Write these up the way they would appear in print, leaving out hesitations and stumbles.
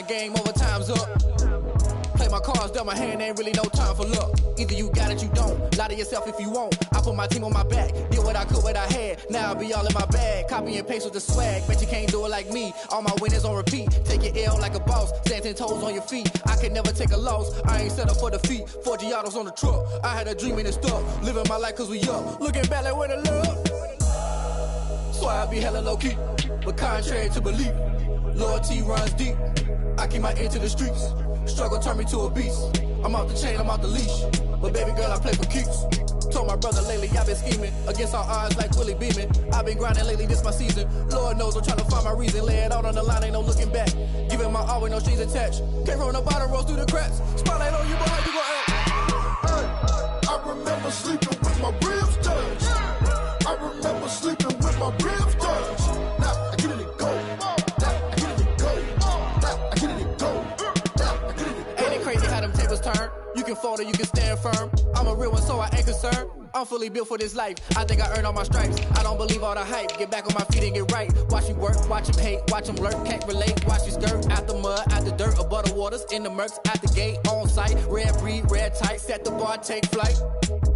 grind, game over, time's up. Play my cards, dealt my hand, ain't really no time for luck. Either you got it, you don't. Lie to yourself if you won't. I put my team on my back, did what I could, what I had. Now I be all in my bag, copy and paste with the swag. Bet you can't do it like me. All my winners on repeat. Take your L like a boss, stand 10 toes on your feet. I can never take a loss. I ain't set up for defeat. 4 Giottos on the truck. I had a dream and it stuck. Living my life cause we up. Looking back like where the love. So I be hella low key, but contrary to belief, loyalty runs deep. I keep my ear to the streets. Struggle turned me to a beast. I'm off the chain, I'm off the leash. But baby girl, I play for keeps. Told my brother lately, I've been scheming against all odds like Willie Beeman. I've been grinding lately, this my season. Lord knows I'm trying to find my reason. Lay it out on the line, ain't no looking back. Giving my all with no strings attached. Came from the bottom, rose through the cracks. Spotlight on you, boy, how you gon' act? I remember sleeping with my ribs touched. I remember sleeping with my ribs touched. Now I get it go. Now I get it go. Now I get it go. Now I get it go. Ain't it crazy how them tables turn? You can fold or you can stand firm. I'm a real one, so I ain't concerned. I'm fully built for this life. I think I earned all my stripes. I don't believe all the hype. Get back on my feet and get right. Watch me work, watch him hate, watch him lurk. Can't relate, watch me skirt. Out the mud, out the dirt, above the waters, in the murks, out the gate, on site. Red breed, red tight, set the bar, take flight.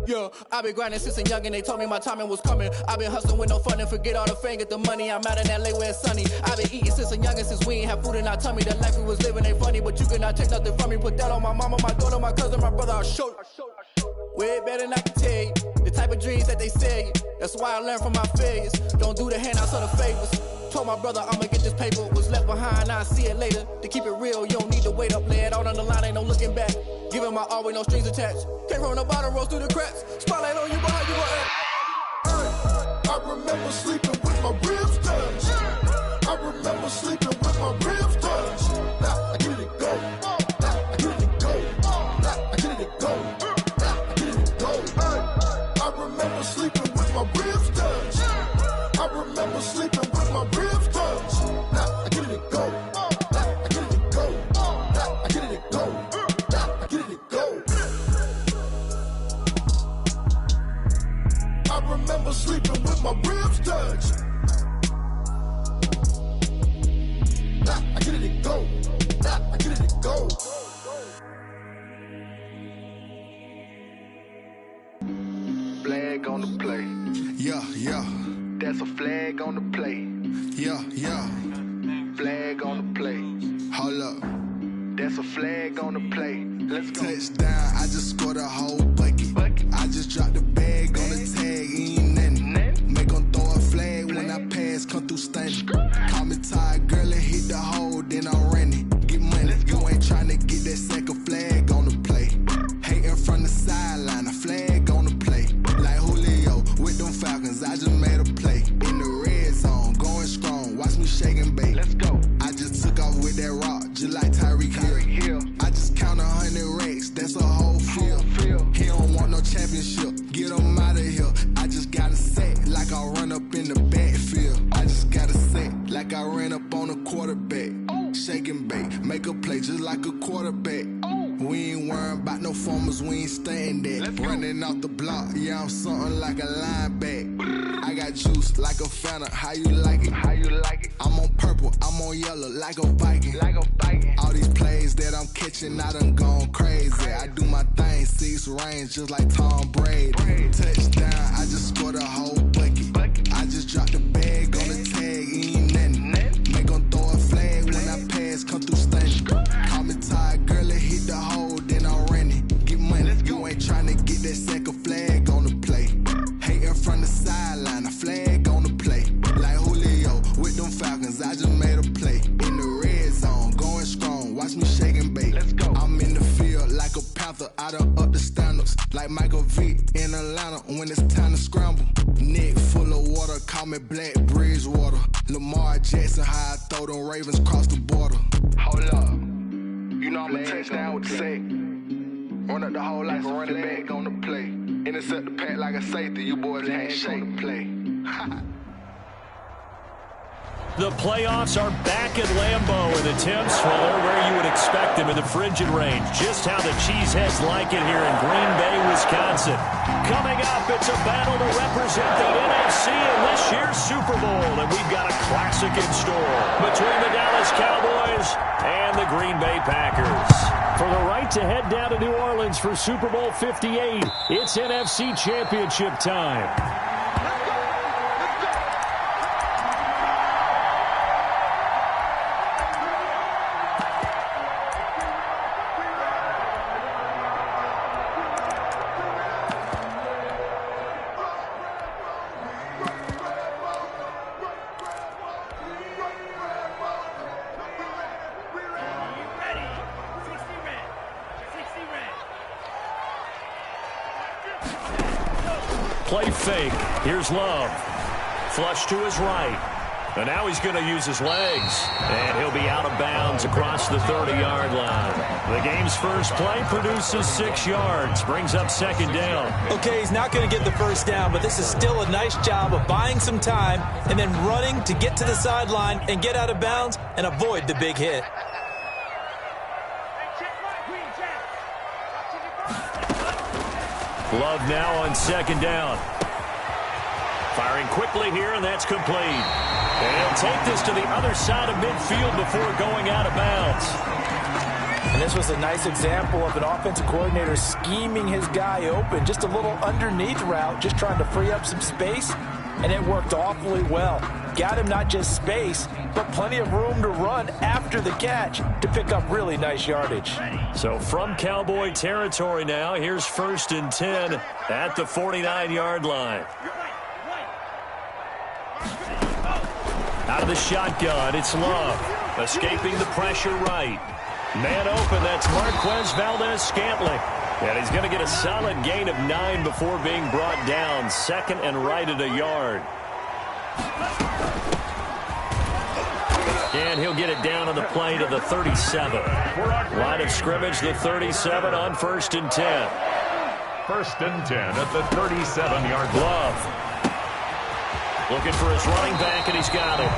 Yeah, I been grinding since a young and they told me my timing was coming. I been hustling with no fun and forget all the fame, get the money. I'm out in LA where it's sunny. I been eating since a young and since we ain't have food in our tummy. The life we was living ain't funny, but you cannot take nothing from me. Put that on my mama, my daughter, my cousin, my brother, I'll show you. Way better than I can tell you. The type of dreams that they sell you. That's why I learned from my failures. Don't do the handouts or the favors. Told my brother I'ma get this paper. Was left behind, I'll see it later. To keep it real, you don't need to wait up. Lay it out on the line, ain't no looking back. Giving my all with no strings attached. Came from the bottom, rose through the cracks. Spotlight on you, boy, how you gon' act? I remember sleeping with my ribs touched. I remember sleeping with my ribs touched. Now I get it go. Now I get it go. Now I get it go. Now I get it go. I remember sleeping with my ribs touched. I remember sleeping with my ribs touched. Now I get it go. Now I get it go. Now I get it go. Now I get it go. I remember sleeping with my ribs touched. Now I get it go. Now I get it go. Flag on the play. Yeah, yeah. That's a flag on the play. Yeah, yeah. Flag on the play. Hold up. That's a flag on the play. Let's go. Touchdown, I just scored a whole bucket. I just dropped the bag on the tag, ain't nothing. Make 'em throw a flag when I pass, come through stunning. Call me tired, girl, and hit the hole, then I'm running. Get money, you ain't tryna get that second flag on the play. Hating from the sideline, a flag on the play. Like Julio with them Falcons, I just made a play. In the red zone, going strong, watch me shake and bake. Let's go. I just took off with that rock, just like Tyreek Hill. I just count 100 racks, that's a whole field. He don't want no championship, get him out of here. I just gotta set like I run up in the backfield. I just gotta set like I ran up on a quarterback. Shake and bake, make a play just like a quarterback. We ain't worrying about no formers, we ain't staying there. Running off the block, yeah, I'm something like a lineback. I got juice like a Fanta, how you like it? How you like it? I'm on purple, I'm on yellow like a Viking. Like a Viking. All these plays that I'm catching, I done gone crazy. I do my thing, 6 range just like Tom Brady. Touchdown, I just scored a whole bucket. I just dropped the bag on the tag, ain't nothing. Make 'em throw a flag when I pass, come through stunning. Call me tired, girl, and hit the hole, then I'm running. Get money, you ain't tryna get that second flag on the play. Hating from the sideline, a flag on the play. Like Julio with them Falcons, I just made a play. In the red zone, going strong, watch me shake and bake. Let's go. I'm in the field like a Panther, I done up the standards. Like Michael Vick in Atlanta when it's time to scramble. Neck full of water, call me Black Bridgewater. Lamar Jackson, how I throw them Ravens cross the border. Hold up. You know I'm a touchdown with the sack. Run up the whole like a running back on the play. Intercept the pack like a safety. You boys ain't shake the play. The playoffs are back at Lambeau, and the temps, well, they're where you would expect them in the frigid range. Just how the Cheeseheads like it here in Green Bay, Wisconsin. Coming up, it's a battle to represent the NFC in this year's Super Bowl, and we've got a classic in store between the Dallas Cowboys and the Green Bay Packers. For the right to head down to New Orleans for Super Bowl 58, it's NFC Championship time. Play fake. Here's Love. Flush to his right. And now he's going to use his legs. And he'll be out of bounds across the 30-yard line. The game's first play produces 6 yards. Brings up second down. Okay, he's not going to get the first down, but this is still a nice job of buying some time and then running to get to the sideline and get out of bounds and avoid the big hit. Love now on second down. Firing quickly here, and that's complete. And he'll take this to the other side of midfield before going out of bounds. And this was a nice example of an offensive coordinator scheming his guy open. Just a little underneath route, just trying to free up some space, and it worked awfully well. Got him not just space, but plenty of room to run after the catch to pick up really nice yardage. So from Cowboy territory now, here's 1st and 10 at the 49-yard line. Out of the shotgun, it's Love. Escaping the pressure right. Man open, that's Marquez Valdez-Scantling. And he's going to get a solid gain of 9 before being brought down. 2nd and right at a yard. And he'll get it down on the play to the 37. Line of scrimmage, the 37 on 1st and 10. 1st and 10 at the 37-yard line. Love. Looking for his running back, and he's got it.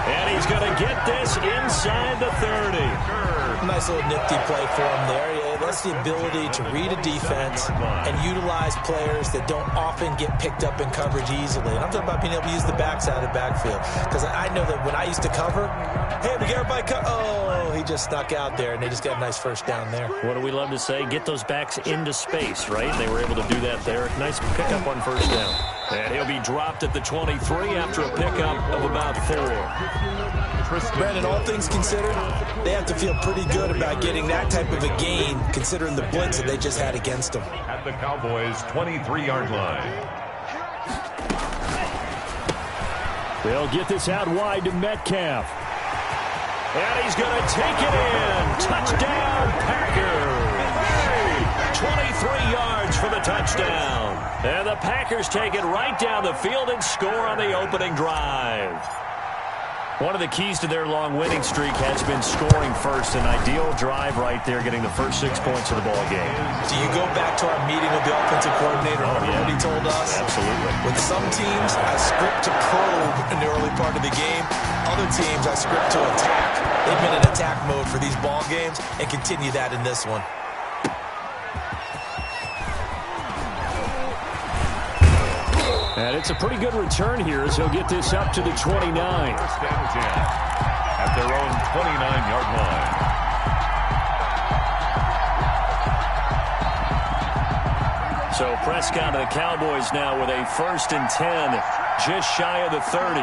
And he's going to get this inside the 30. Nice little nifty play for him there. Yeah, that's the ability to read a defense and utilize players that don't often get picked up in coverage easily. And I'm talking about being able to use the backside of the backfield. Because I know that when I used to cover, hey, we get everybody oh, he just snuck out there, and they just got a nice first down there. What do we love to say? Get those backs into space, right? They were able to do that there. Nice pickup on 1st down. And he'll be dropped at the 23 after a pickup of about 4. Brandon, all things considered, they have to feel pretty good about getting that type of a gain, considering the blitz that they just had against them. At the Cowboys' 23-yard line. They'll get this out wide to Metcalf. And he's going to take it in. Touchdown, Packers. 23 yards for the touchdown. And the Packers take it right down the field and score on the opening drive. One of the keys to their long winning streak has been scoring first. An ideal drive right there, getting the first 6 points of the ball game. Do you go back to our meeting with the offensive coordinator? Oh, yeah. What he told us? Absolutely. With some teams, I script to probe in the early part of the game. Other teams, I script to attack. They've been in attack mode for these ball games and continue that in this one. And it's a pretty good return here as he'll get this up to the 29. 1st and 10 at their own 29-yard line. So Prescott and the Cowboys now with a 1st and 10, just shy of the 30.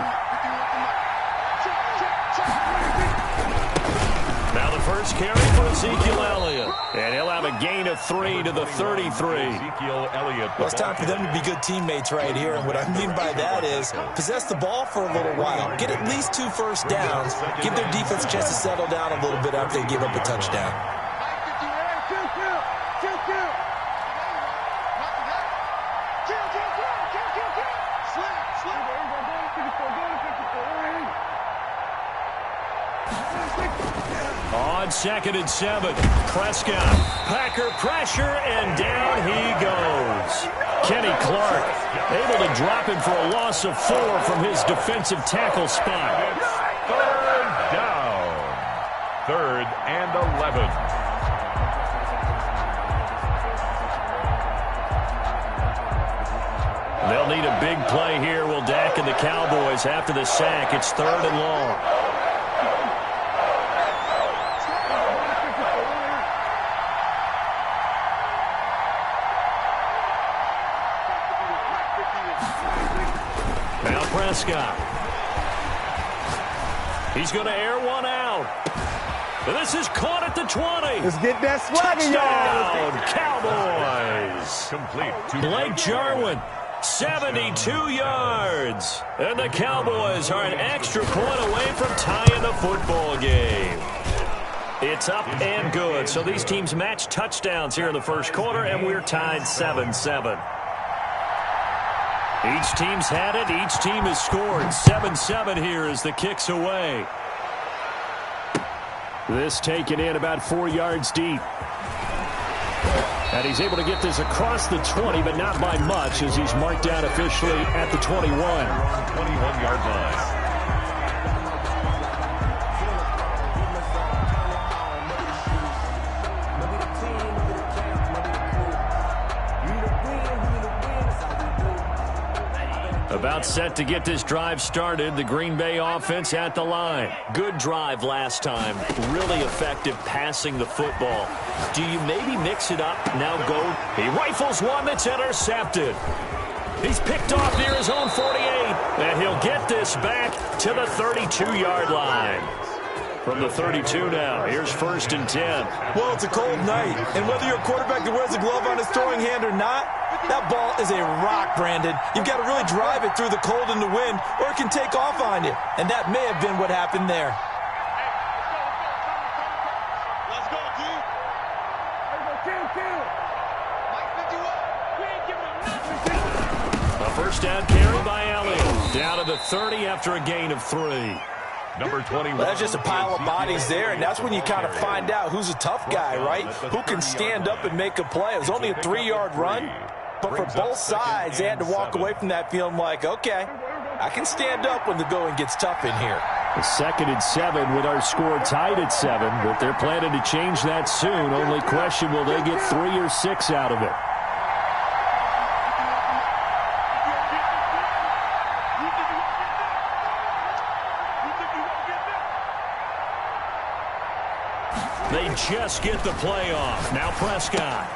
Now the first carry for Ezekiel Elliott. And he'll have a gain of 3 to the 33. Ezekiel Elliott. Well, it's time for them to be good teammates right here. And what I mean by that is possess the ball for a little while. Get at least 2 first downs. Give their defense a chance to settle down a little bit after they give up a touchdown. On 2nd and 7, Prescott, Packer pressure, and down he goes. Kenny Clark able to drop him for a loss of 4 from his defensive tackle spot. third down. 3rd and 11. They'll need a big play here. Will Dak and the Cowboys after the sack. It's 3rd and long. Now Prescott. He's going to air one out. And this is caught at the 20. Let's get that swagger, y'all. Cowboys. Complete to Blake Jarwin, 72 yards. And the Cowboys are an extra point away from tying the football game. It's up and good. So these teams match touchdowns here in the first quarter, and we're tied 7-7. Each team's had it. Each team has scored. 7-7 here as the kick's away. This taken in about 4 yards deep. And he's able to get this across the 20, but not by much, as he's marked down officially at the 21. 21-yard line. About set to get this drive started. The Green Bay offense at the line. Good drive last time. Really effective passing the football. Do you maybe mix it up? Now go. He rifles one that's intercepted. He's picked off near his own 48. And he'll get this back to the 32-yard line. From the 32 now, here's 1st and 10. Well, it's a cold night, and whether you're a quarterback that wears a glove on his throwing hand or not, that ball is a rock, Brandon. You've got to really drive it through the cold and the wind, or it can take off on you. And that may have been what happened there. Let's go, G. A first down carry by Elliott. Down to the 30 after a gain of 3. Number 21. That's just a pile of bodies there, and that's when you kind of find out who's a tough guy, right? Who can stand up and make a play. It was only a 3-yard run, but for both sides, they had to walk away from that feeling like, okay, I can stand up when the going gets tough in here. The 2nd and 7 with our score tied at 7, but they're planning to change that soon. Only question, will they get 3 or 6 out of it? They just get the play off. Now Prescott.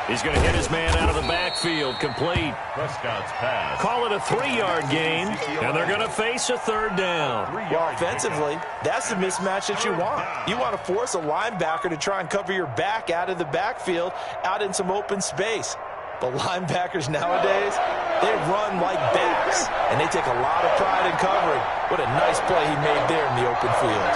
He's going to hit his man out of the backfield. Complete. Prescott's pass. Call it a 3-yard gain, and they're going to face a 3rd down. Well, offensively, that's the mismatch that you want. You want to force a linebacker to try and cover your back out of the backfield, out in some open space. But linebackers nowadays, they run like backs, and they take a lot of pride in covering. What a nice play he made there in the open field.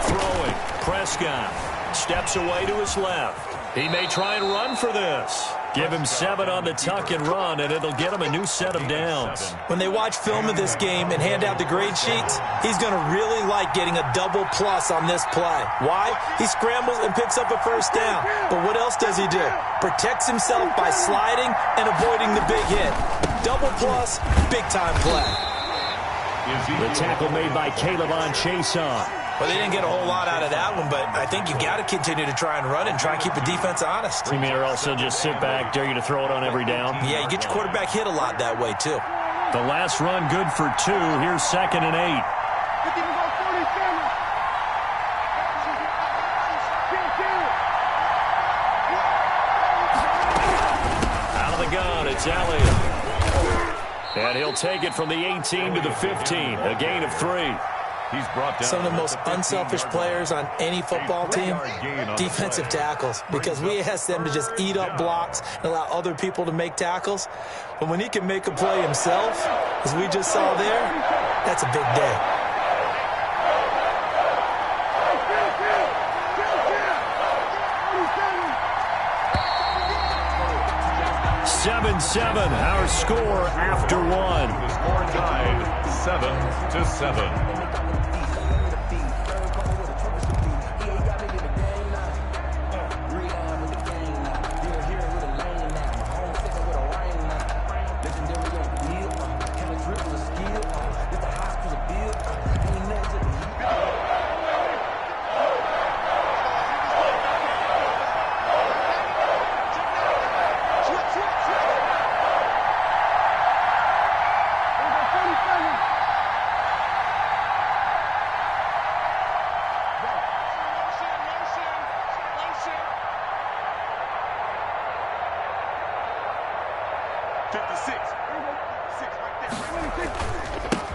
Throwing. Prescott steps away to his left. He may try and run for this. Give him 7 on the tuck and run, and it'll get him a new set of downs. When they watch film of this game and hand out the grade sheets, he's going to really like getting a double plus on this play. Why? He scrambles and picks up a first down. But what else does he do? Protects himself by sliding and avoiding the big hit. Double plus, big-time play. The tackle made by Caleb on Chason. Well, they didn't get a whole lot out of that one, but I think you got to continue to try and run and try and keep the defense honest. You mean or also just sit back, dare you to throw it on every down? Yeah, you get your quarterback hit a lot that way, too. The last run good for 2. Here's 2nd and 8. Out of the gun, it's Elliott. And he'll take it from the 18 to the 15, a gain of 3. He's brought down. Some of the most unselfish players on any football team, defensive tackles, because we ask them to just eat up blocks and allow other people to make tackles. But when he can make a play himself, as we just saw there, that's a big day. Seven, our score after 1. The score tied 7-7.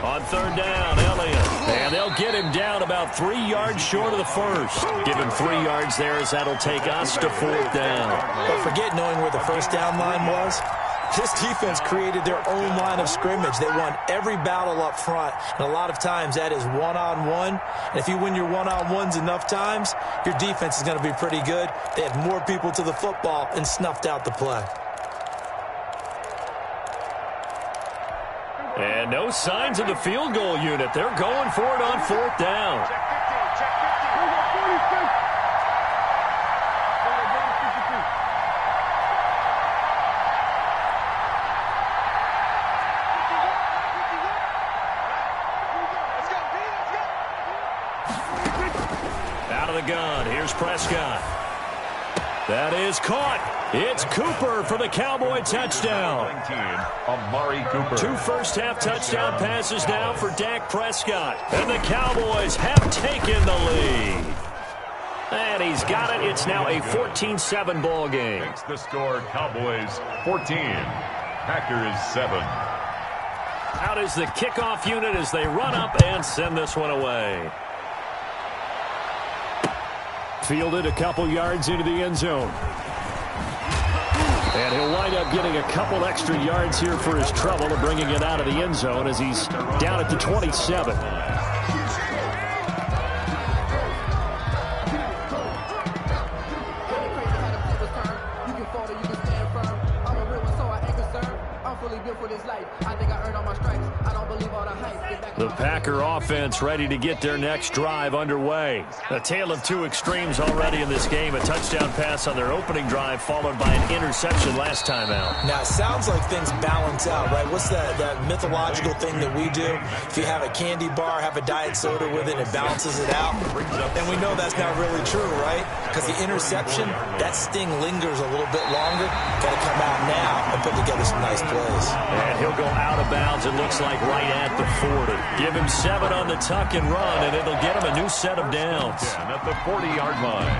On third down, Elliott. And they'll get him down about 3 yards short of the first. Give him 3 yards there as that'll take us to fourth down. But forget knowing where the first down line was. This defense created their own line of scrimmage. They won every battle up front, and a lot of times that is one-on-one. And if you win your one-on-ones enough times, your defense is going to be pretty good. They had more people to the football and snuffed out the play. And no signs of the field goal unit. They're going for it on fourth down. Out of the gun. Here's Prescott. That is caught. It's Cooper for the Cowboy touchdown. Amari Cooper. 2 first-half touchdown passes now for Dak Prescott. And the Cowboys have taken the lead. And he's got it. It's now a 14-7 ball game. Makes the score Cowboys 14, Packers 7. Out is the kickoff unit as they run up and send this one away. Fielded a couple yards into the end zone. And he'll wind up getting a couple extra yards here for his trouble of bringing it out of the end zone as he's down at the 27. The Packer offense ready to get their next drive underway. A tale of two extremes already in this game. A touchdown pass on their opening drive followed by an interception last time out. Now, it sounds like things balance out, right? What's that mythological thing that we do? If you have a candy bar, have a diet soda with it, it balances it out. And we know that's not really true, right? Because the interception, that sting lingers a little bit longer. Got to come out now and put together some nice plays. And he'll go out of bounds, it looks like, right at the 40. Give him 7 on the tuck and run, and it'll get him a new set of downs. And at the 40-yard line.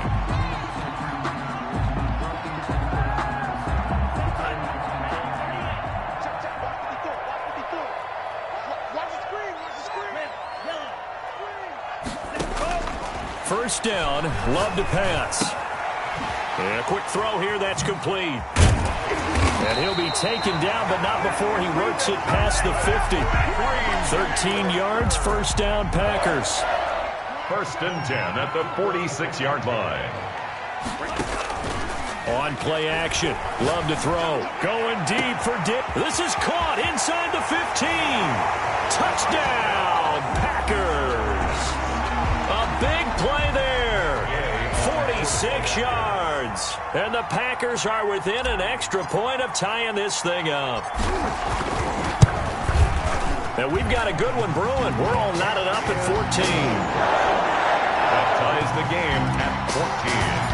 First down, Love to pass. And a quick throw here, that's complete. And he'll be taken down, but not before he works it past the 50. 13 yards, first down, Packers. First and 10 at the 46-yard line. On play action, Love to throw. Going deep for Dick. This is caught inside the 15. Touchdown, Packers. A big play there. 46 yards. And the Packers are within an extra point of tying this thing up. And we've got a good one brewing. We're all knotted up at 14. That ties the game at 14.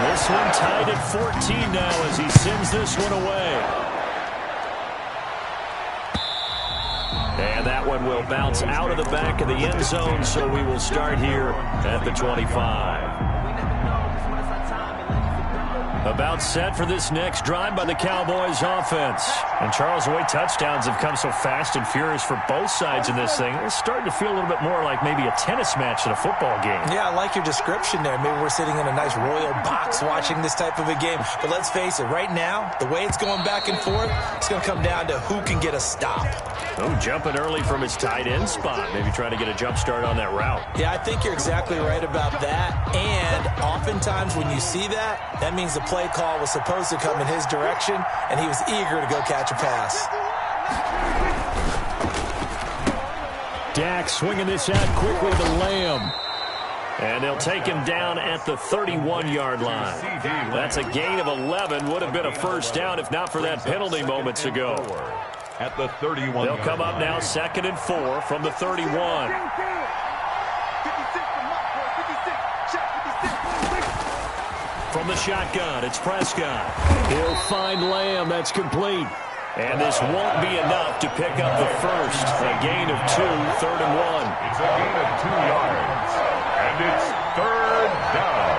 This one tied at 14 now as he sends this one away. And that one will bounce out of the back of the end zone, so we will start here at the 25. About set for this next drive by the Cowboys offense. And Charles, the way touchdowns have come so fast and furious for both sides in this thing, it's starting to feel a little bit more like maybe a tennis match than a football game. Yeah, I like your description there. Maybe we're sitting in a nice royal box watching this type of a game. But let's face it, right now, the way it's going back and forth, it's going to come down to who can get a stop. Oh, jumping early from his tight end spot. Maybe trying to get a jump start on that route. Yeah, I think you're exactly right about that. And oftentimes when you see that, that means the play call was supposed to come in his direction, and he was eager to go catch a pass. Dak swinging this out quickly to Lamb. And they'll take him down at the 31-yard line. That's a gain of 11. Would have been a first down if not for that penalty moments ago. At the 31. They'll come up now 2nd and 4 from the 31. From the shotgun, it's Prescott. He'll find Lamb. That's complete. And this won't be enough to pick up the first. A gain of 2, 3rd and 1. It's a gain of 2 yards. And it's 3rd down.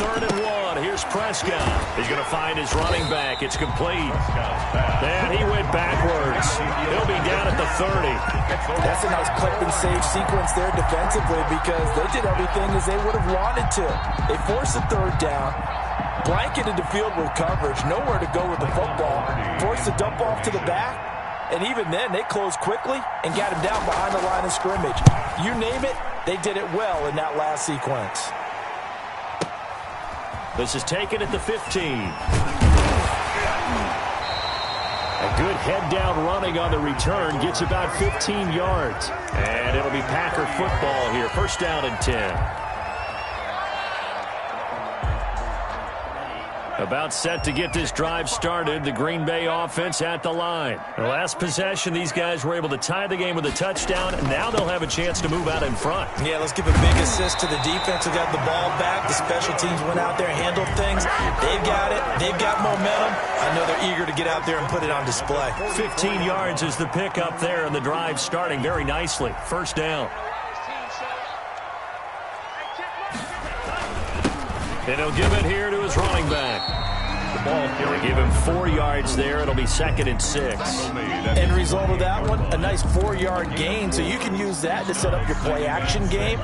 3rd and 1. Here's Prescott. He's going to find his running back. It's complete. And he went backwards. He'll be down at the 30. That's a nice clip and save sequence there defensively because they did everything as they would have wanted to. They forced the 3rd down, blanketed the field with coverage, nowhere to go with the football, forced the dump off to the back, and even then they closed quickly and got him down behind the line of scrimmage. You name it, they did it well in that last sequence. This is taken at the 15. A good head-down running on the return gets about 15 yards. And it'll be Packer football here. 1st down and 10. About set to get this drive started. The Green Bay offense at the line. The last possession, these guys were able to tie the game with a touchdown, and now they'll have a chance to move out in front. Yeah, let's give a big assist to the defense who got the ball back. The special teams went out there and handled things. They've got it. They've got momentum. I know they're eager to get out there and put it on display. 15 yards is the pickup there, and the drive starting very nicely. 1st down. And he'll give it here to his running back. He'll give him 4 yards there. It'll be 2nd and 6. End result of that one, a nice 4-yard gain. So you can use that to set up your play-action game,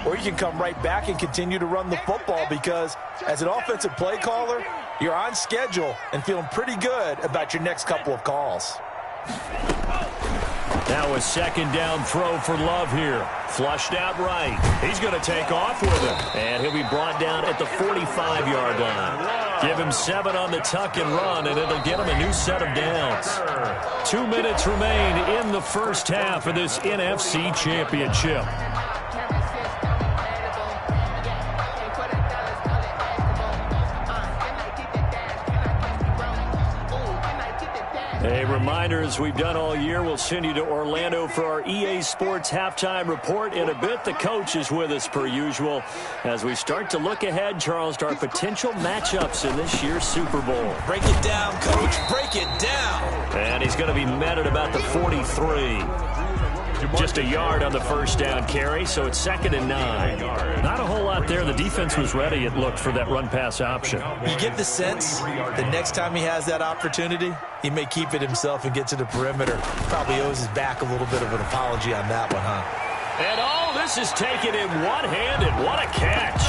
or you can come right back and continue to run the football because as an offensive play caller, you're on schedule and feeling pretty good about your next couple of calls. Now a 2nd down throw for Love here. Flushed out right. He's going to take off with it. And he'll be brought down at the 45-yard line. Give him 7 on the tuck and run, and it'll get him a new set of downs. 2 minutes remain in the 1st half of this NFC Championship. A reminder, as we've done all year, we'll send you to Orlando for our EA Sports halftime report. In a bit, the coach is with us per usual as we start to look ahead, Charles, to our potential matchups in this year's Super Bowl. Break it down, Coach. Break it down. And he's going to be met at about the 43. Just a yard on the 1st down carry, so it's 2nd and 9. Not a whole lot there. The defense was ready, it looked, for that run-pass option. You get the sense the next time he has that opportunity, he may keep it himself and get to the perimeter. Probably owes his back a little bit of an apology on that one, huh? And this is taken in one-handed. What a catch.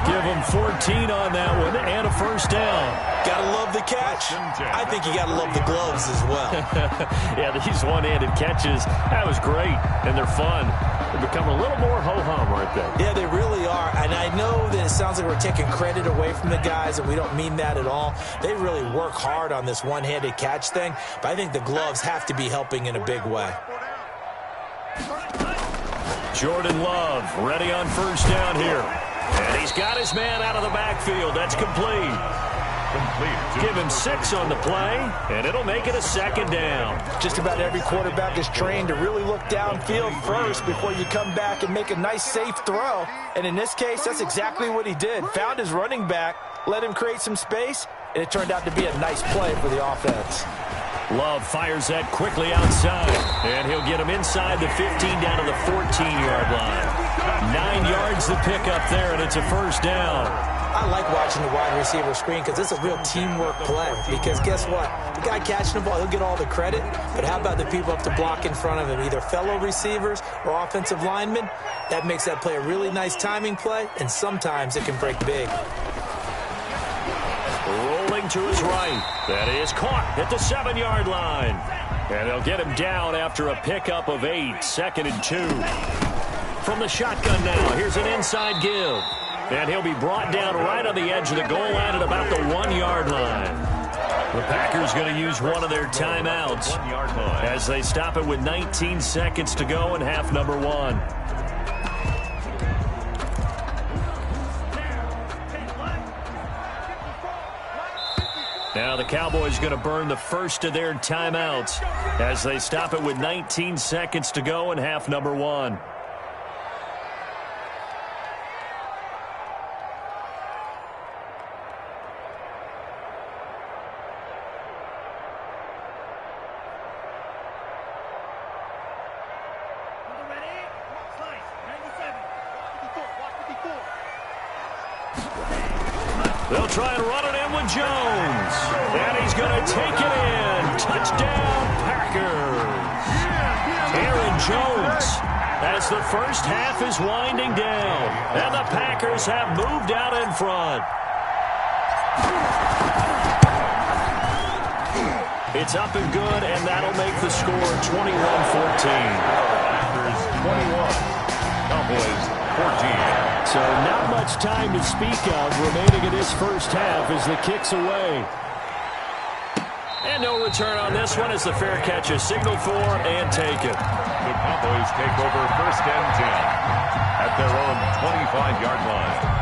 Give him 14 on that one and a 1st down. Gotta love the catch. I think you gotta love the gloves as well. Yeah, these one-handed catches, that was great, and they're fun. They become a little more ho-hum, aren't they? Yeah, they really are. And I know that it sounds like we're taking credit away from the guys, and we don't mean that at all. They really work hard on this one-handed catch thing, but I think the gloves have to be helping in a big way. Jordan Love ready on 1st down here. And he's got his man out of the backfield. That's complete. Give him 6 on the play, and it'll make it a 2nd down. Just about every quarterback is trained to really look downfield first before you come back and make a nice, safe throw. And in this case, that's exactly what he did. Found his running back, let him create some space, and it turned out to be a nice play for the offense. Love fires that quickly outside, and he'll get him inside the 15 down to the 14-yard line. 9 yards to pick up there, and it's a 1st down. I like watching the wide receiver screen because it's a real teamwork play. Because guess what? The guy catching the ball, he'll get all the credit. But how about the people up to block in front of him, either fellow receivers or offensive linemen? That makes that play a really nice timing play, and sometimes it can break big. Rolling to his right. That is caught at the 7-yard line. And they'll get him down after a pickup of 8. 2nd and 2. From the shotgun now, here's an inside give. And he'll be brought down right on the edge of the goal line at about the 1-yard line. The Packers going to use one of their timeouts as they stop it with 19 seconds to go in half number 1. Now the Cowboys going to burn the first of their timeouts as they stop it with 19 seconds to go in half number 1. They'll try and run it in with Jones. And he's going to take it in. Touchdown, Packers. Aaron Jones, as the first half is winding down. And the Packers have moved out in front. It's up and good, and that'll make the score 21-14. Packers 21, Cowboys 14. So not much time to speak of remaining in this first half as the kick's away. And no return on this one as the fair catch is signaled for and taken. The Cowboys take over 1st and 10 at their own 25-yard line.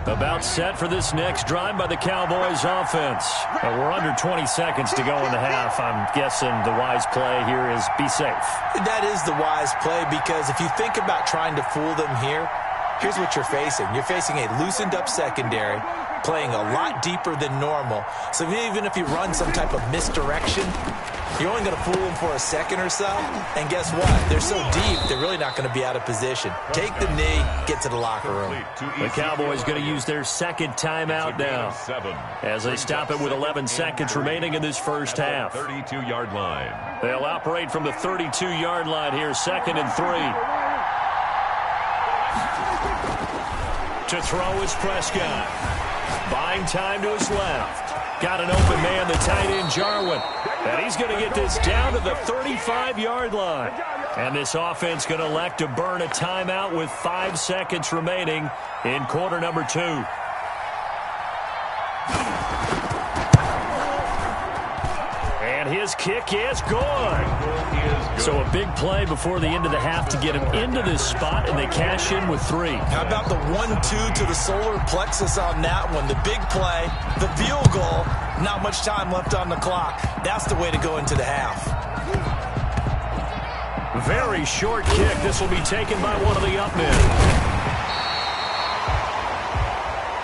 About set for this next drive by the Cowboys offense. We're under 20 seconds to go in the half. I'm guessing the wise play here is be safe. That is the wise play, because if you think about trying to fool them here, here's what you're facing. You're facing a loosened up secondary, playing a lot deeper than normal. So even if you run some type of misdirection, you're only going to fool them for a second or so. And guess what? They're so deep, they're really not going to be out of position. Take the knee, get to the locker room. The Cowboys going to use their second timeout now as they stop it with 11 seconds remaining in this first half. 32-yard line. They'll operate from the 32-yard line here, 2nd and 3. To throw is Prescott. Buying time to his left. Got an open man, the tight end, Jarwin. And he's going to get this down to the 35-yard line. And this offense going to elect to burn a timeout with 5 seconds remaining in quarter number 2. And his kick is good. So a big play before the end of the half to get him into this spot, and they cash in with 3. How about the 1-2 to the solar plexus on that one? The big play, the field goal, not much time left on the clock. That's the way to go into the half. Very short kick. This will be taken by one of the up men.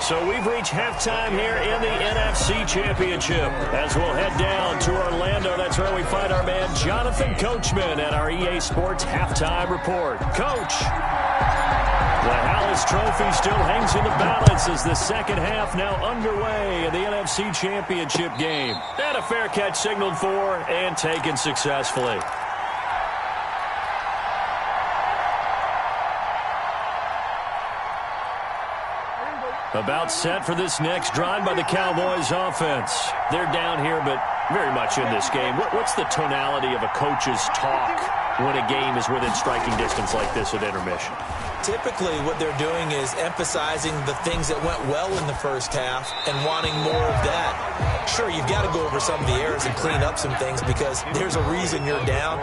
So we've reached halftime here in the NFC Championship as we'll head down to Orlando. That's where we find our man Jonathan Coachman at our EA Sports Halftime Report. Coach, the Hallis Trophy still hangs in the balance as the second half now underway in the NFC Championship game. And a fair catch signaled for and taken successfully. About set for this next drive by the Cowboys offense. They're down here, but very much in this game. What's the tonality of a coach's talk when a game is within striking distance like this at intermission? Typically, what they're doing is emphasizing the things that went well in the first half and wanting more of that. Sure, you've got to go over some of the errors and clean up some things because there's a reason you're down.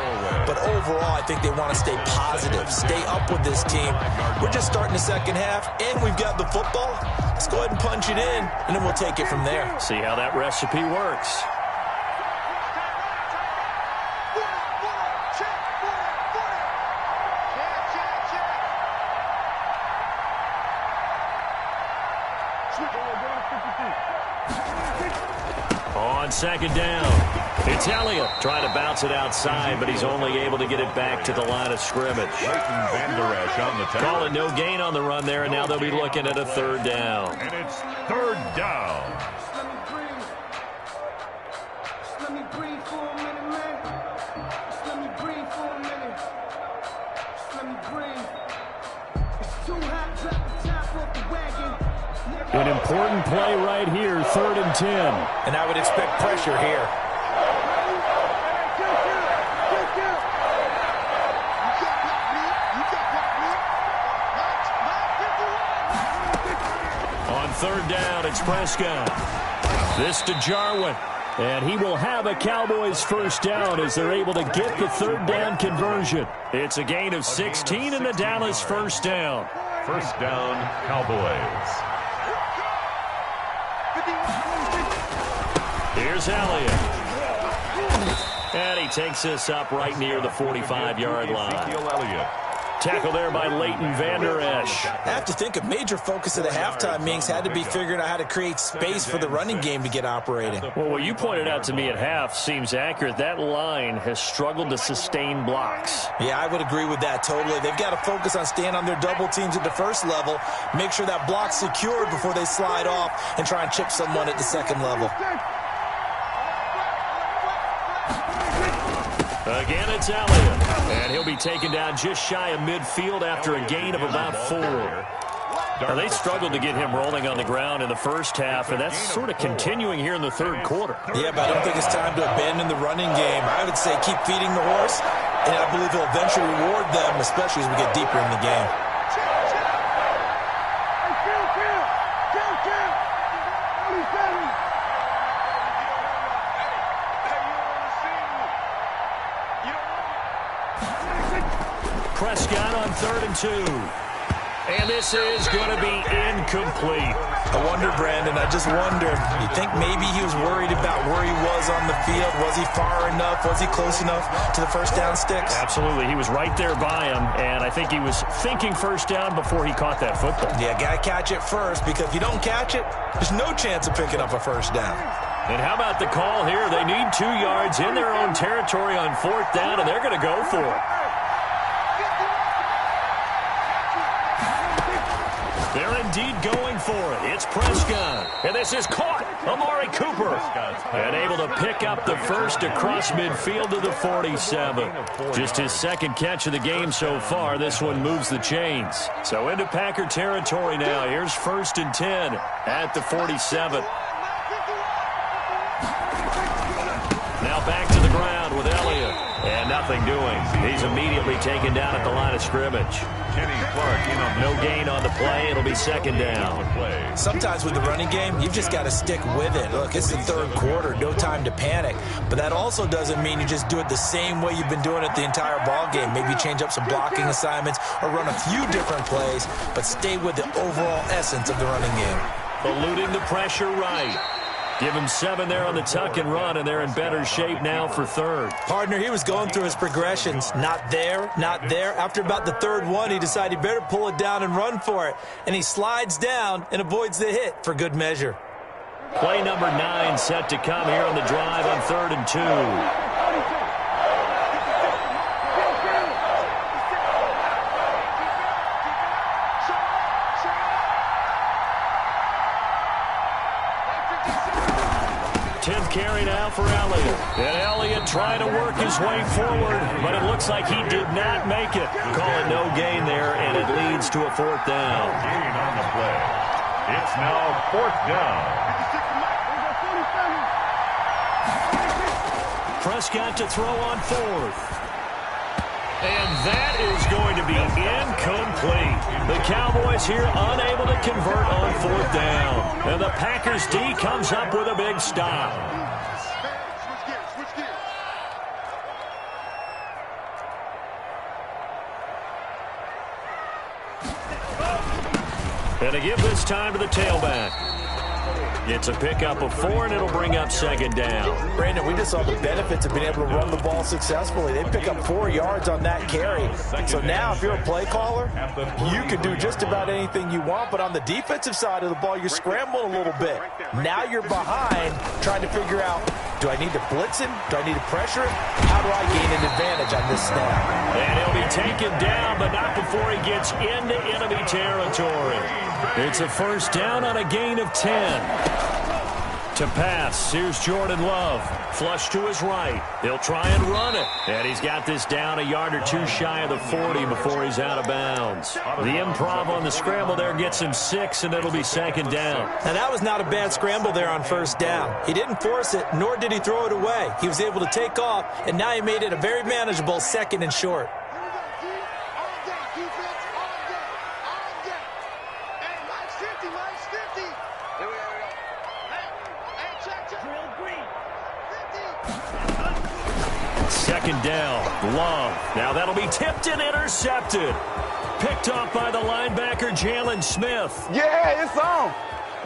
But overall, I think they want to stay positive, stay up with this team. We're just starting the second half, and we've got the football. Let's go ahead and punch it in, and then we'll take it from there. See how that recipe works. On second down, it's Elliott trying to bounce it outside, but he's only able to get it back to the line of scrimmage. Call it no gain on the run there, and now they'll be looking at a 3rd down. And it's 3rd down. Let me breathe for a minute, man. Let me breathe for a minute. Let me breathe. It's too hot, drop the top off the wagon. An important play right here, 3rd and 10. And I would expect pressure here. On 3rd down, it's Prescott. This to Jarwin. And he will have a Cowboys 1st down as they're able to get the 3rd down conversion. It's a gain of 16 and the Dallas 1st down. 1st down, Cowboys. Here's Elliott. And he takes this up right near the 45-yard line. Ezekiel Elliott. Tackle there by Leighton Vander Esch. I have to think a major focus of the halftime meetings had to be figuring out how to create space for the running game to get operating. Well, what you pointed out to me at half seems accurate. That line has struggled to sustain blocks. Yeah, I would agree with that totally. They've got to focus on staying on their double teams at the first level, make sure that block's secured before they slide off and try and chip someone at the second level. Again, it's Elliott. And he'll be taken down just shy of midfield after a gain of about 4. Now, they struggled to get him rolling on the ground in the first half, and that's sort of continuing here in the third quarter. Yeah, but I don't think it's time to abandon the running game. I would say keep feeding the horse, and I believe he'll eventually reward them, especially as we get deeper in the game. Prescott on 3rd and 2. And this is going to be incomplete. I wonder, Brandon, I just wonder, you think maybe he was worried about where he was on the field? Was he far enough? Was he close enough to the first down sticks? Absolutely. He was right there by him, and I think he was thinking first down before he caught that football. Yeah, got to catch it first, because if you don't catch it, there's no chance of picking up a first down. And how about the call here? They need 2 yards in their own territory on 4th down, and they're going to go for it. They're indeed going for it. It's Prescott. And this is caught. Amari Cooper. And able to pick up the first across midfield to the 47. Just his second catch of the game so far. This one moves the chains. So into Packer territory now. Here's 1st and 10 at the 47. Now back to the ground with Elliott. And nothing doing. He's immediately taken down at the line of scrimmage. No gain on the play. It'll be 2nd down. Sometimes with the running game, you've just got to stick with it. Look, it's the 3rd quarter. No time to panic. But that also doesn't mean you just do it the same way you've been doing it the entire ball game. Maybe change up some blocking assignments or run a few different plays, but stay with the overall essence of the running game. Eluding the pressure right. Give him 7 there on the tuck and run, and they're in better shape now for 3rd. Partner, he was going through his progressions. Not there, not there. After about the 3rd one, he decided he better pull it down and run for it. And he slides down and avoids the hit for good measure. Play number 9 set to come here on the drive on 3rd and 2. Carry now for Elliott. And Elliott trying to work his way forward, but it looks like he did not make it. Call it no gain there, and it leads to a 4th down. Gain on the play. It's now 4th down. Prescott to throw on 4th. And that is going to be incomplete. The Cowboys here unable to convert on 4th down. And the Packers D comes up with a big stop. And to give this time to the tailback. It's a pickup of 4, and it'll bring up 2nd down. Brandon, we just saw the benefits of being able to run the ball successfully. They pick up 4 yards on that carry. So now, if you're a play caller, you can do just about anything you want. But on the defensive side of the ball, you're scrambling a little bit. Now you're behind, trying to figure out, do I need to blitz him? Do I need to pressure him? How do I gain an advantage on this snap? And he'll be taken down, but not before he gets into enemy territory. It's a 1st down on a gain of 10. To pass, here's Jordan Love. Flush to his right. He'll try and run it. And he's got this down a yard or 2 shy of the 40 before he's out of bounds. The improv on the scramble there gets him 6, and it'll be 2nd down. Now, that was not a bad scramble there on 1st down. He didn't force it, nor did he throw it away. He was able to take off, and now he made it a very manageable 2nd and short. Second down, Love. Now that'll be tipped and intercepted. Picked off by the linebacker, Jalen Smith. Yeah, it's on.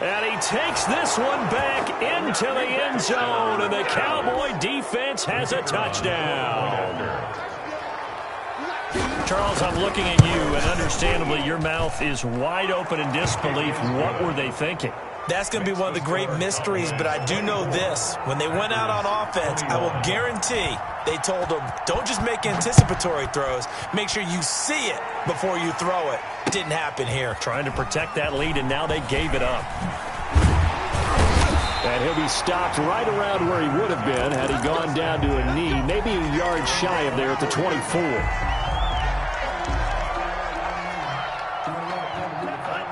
And he takes this one back into the end zone, and the Cowboy defense has a touchdown. Charles, I'm looking at you, and understandably, your mouth is wide open in disbelief. What were they thinking? That's going to be one of the great mysteries, but I do know this. When they went out on offense, I will guarantee they told them, don't just make anticipatory throws. Make sure you see it before you throw it. Didn't happen here. Trying to protect that lead, and now they gave it up. And he'll be stopped right around where he would have been had he gone down to a knee, maybe a yard shy of there at the 24.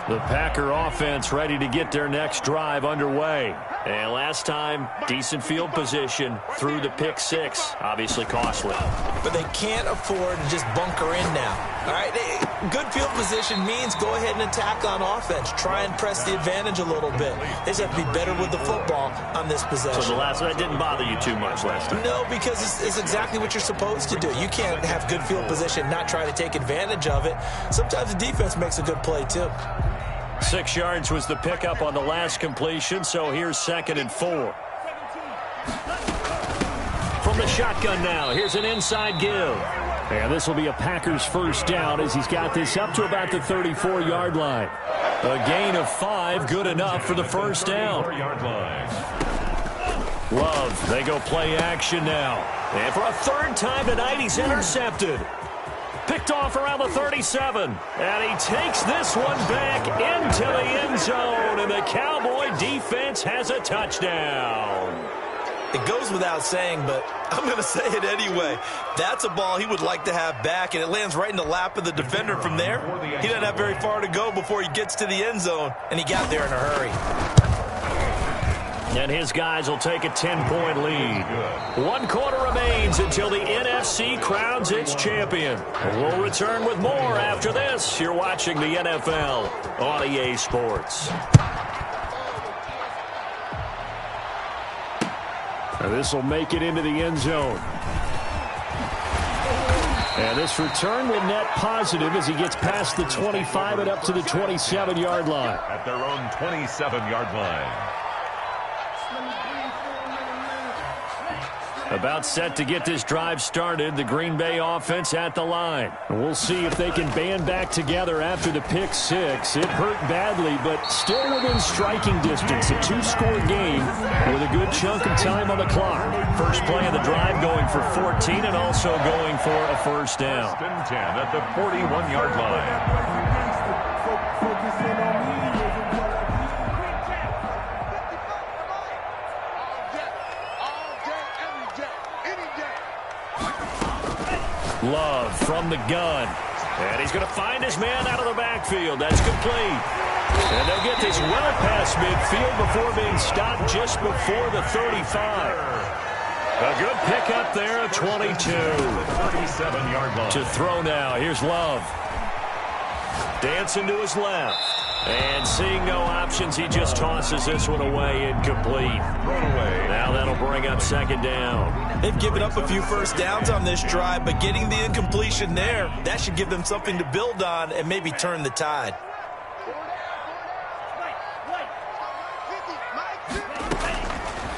The Packer offense ready to get their next drive underway. And last time, decent field position through the pick six. Obviously costly. But they can't afford to just bunker in now. All right, good field position means go ahead and attack on offense. Try and press the advantage a little bit. They just have to be better with the football on this possession. So that didn't bother you too much last time? No, because it's exactly what you're supposed to do. You can't have good field position, not try to take advantage of it. Sometimes the defense makes a good play, too. 6 yards was the pickup on the last completion, so here's 2nd and 4. From the shotgun now, here's an inside give. And this will be a Packers first down as he's got this up to about the 34-yard line. A gain of 5, good enough for the first down. Love, they go play action now. And for a third time tonight, he's intercepted. Picked off around the 37. And he takes this one back into the end zone. And the Cowboy defense has a touchdown. It goes without saying, but I'm going to say it anyway. That's a ball he would like to have back, and it lands right in the lap of the defender from there. He doesn't have very far to go before he gets to the end zone, and he got there in a hurry. And his guys will take a 10-point lead. 1 quarter remains until the NFC crowns its champion. We'll return with more after this. You're watching the NFL on EA Sports. And this will make it into the end zone. And this return will net positive as he gets past the 25 and up to the 27-yard line. At their own 27-yard line. About set to get this drive started, the Green Bay offense at the line. We'll see if they can band back together after the pick six. It hurt badly, but still within striking distance. A 2-score game with a good chunk of time on the clock. First play of the drive going for 14 and also going for a first down. First and 10 at the 41-yard line. Love from the gun. And he's going to find his man out of the backfield. That's complete. And they'll get this well past midfield before being stopped just before the 35. A good pickup there at 22. 37-yard line. To throw now. Here's Love. Dancing to his left. And seeing no options, he just tosses this one away, incomplete. Now that'll bring up 2nd down. They've given up a few first downs on this drive, but getting the incompletion there, that should give them something to build on and maybe turn the tide.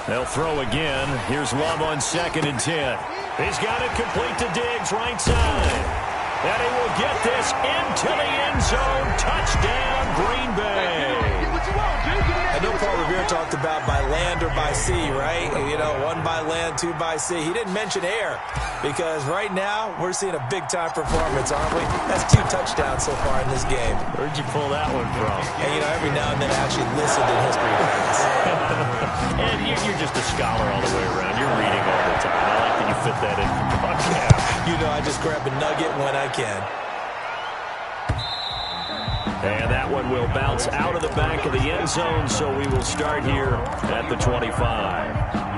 They'll throw again. Here's Love on 2nd and 10. He's got it complete to Diggs, right side. And he will get this into the end zone. Touchdown, Green Bay. I know Paul Revere talked about by land or by sea, right? You know, 1 by land, 2 by sea. He didn't mention air because right now we're seeing a big-time performance, aren't we? That's 2 touchdowns so far in this game. Where'd you pull that one from? And, you know, every now and then I actually listened in history class. And you're just a scholar all the way around. You're reading all the time. I like that you fit that in for broadcast. You know, I just grab a nugget when I can. And that one will bounce out of the back of the end zone, so we will start here at the 25.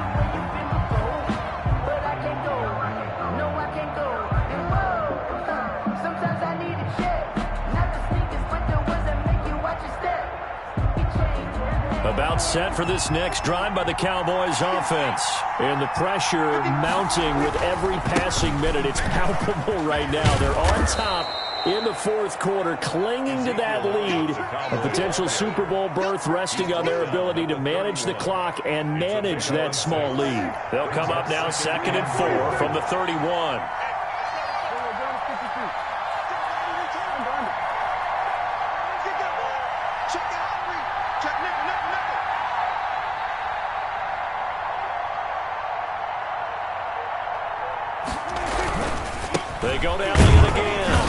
About set for this next drive by the Cowboys offense. And the pressure mounting with every passing minute. It's palpable right now. They're on top in the 4th quarter, clinging to that lead. A potential Super Bowl berth resting on their ability to manage the clock and manage that small lead. They'll come up now 2nd and 4 from the 31. They go down it again.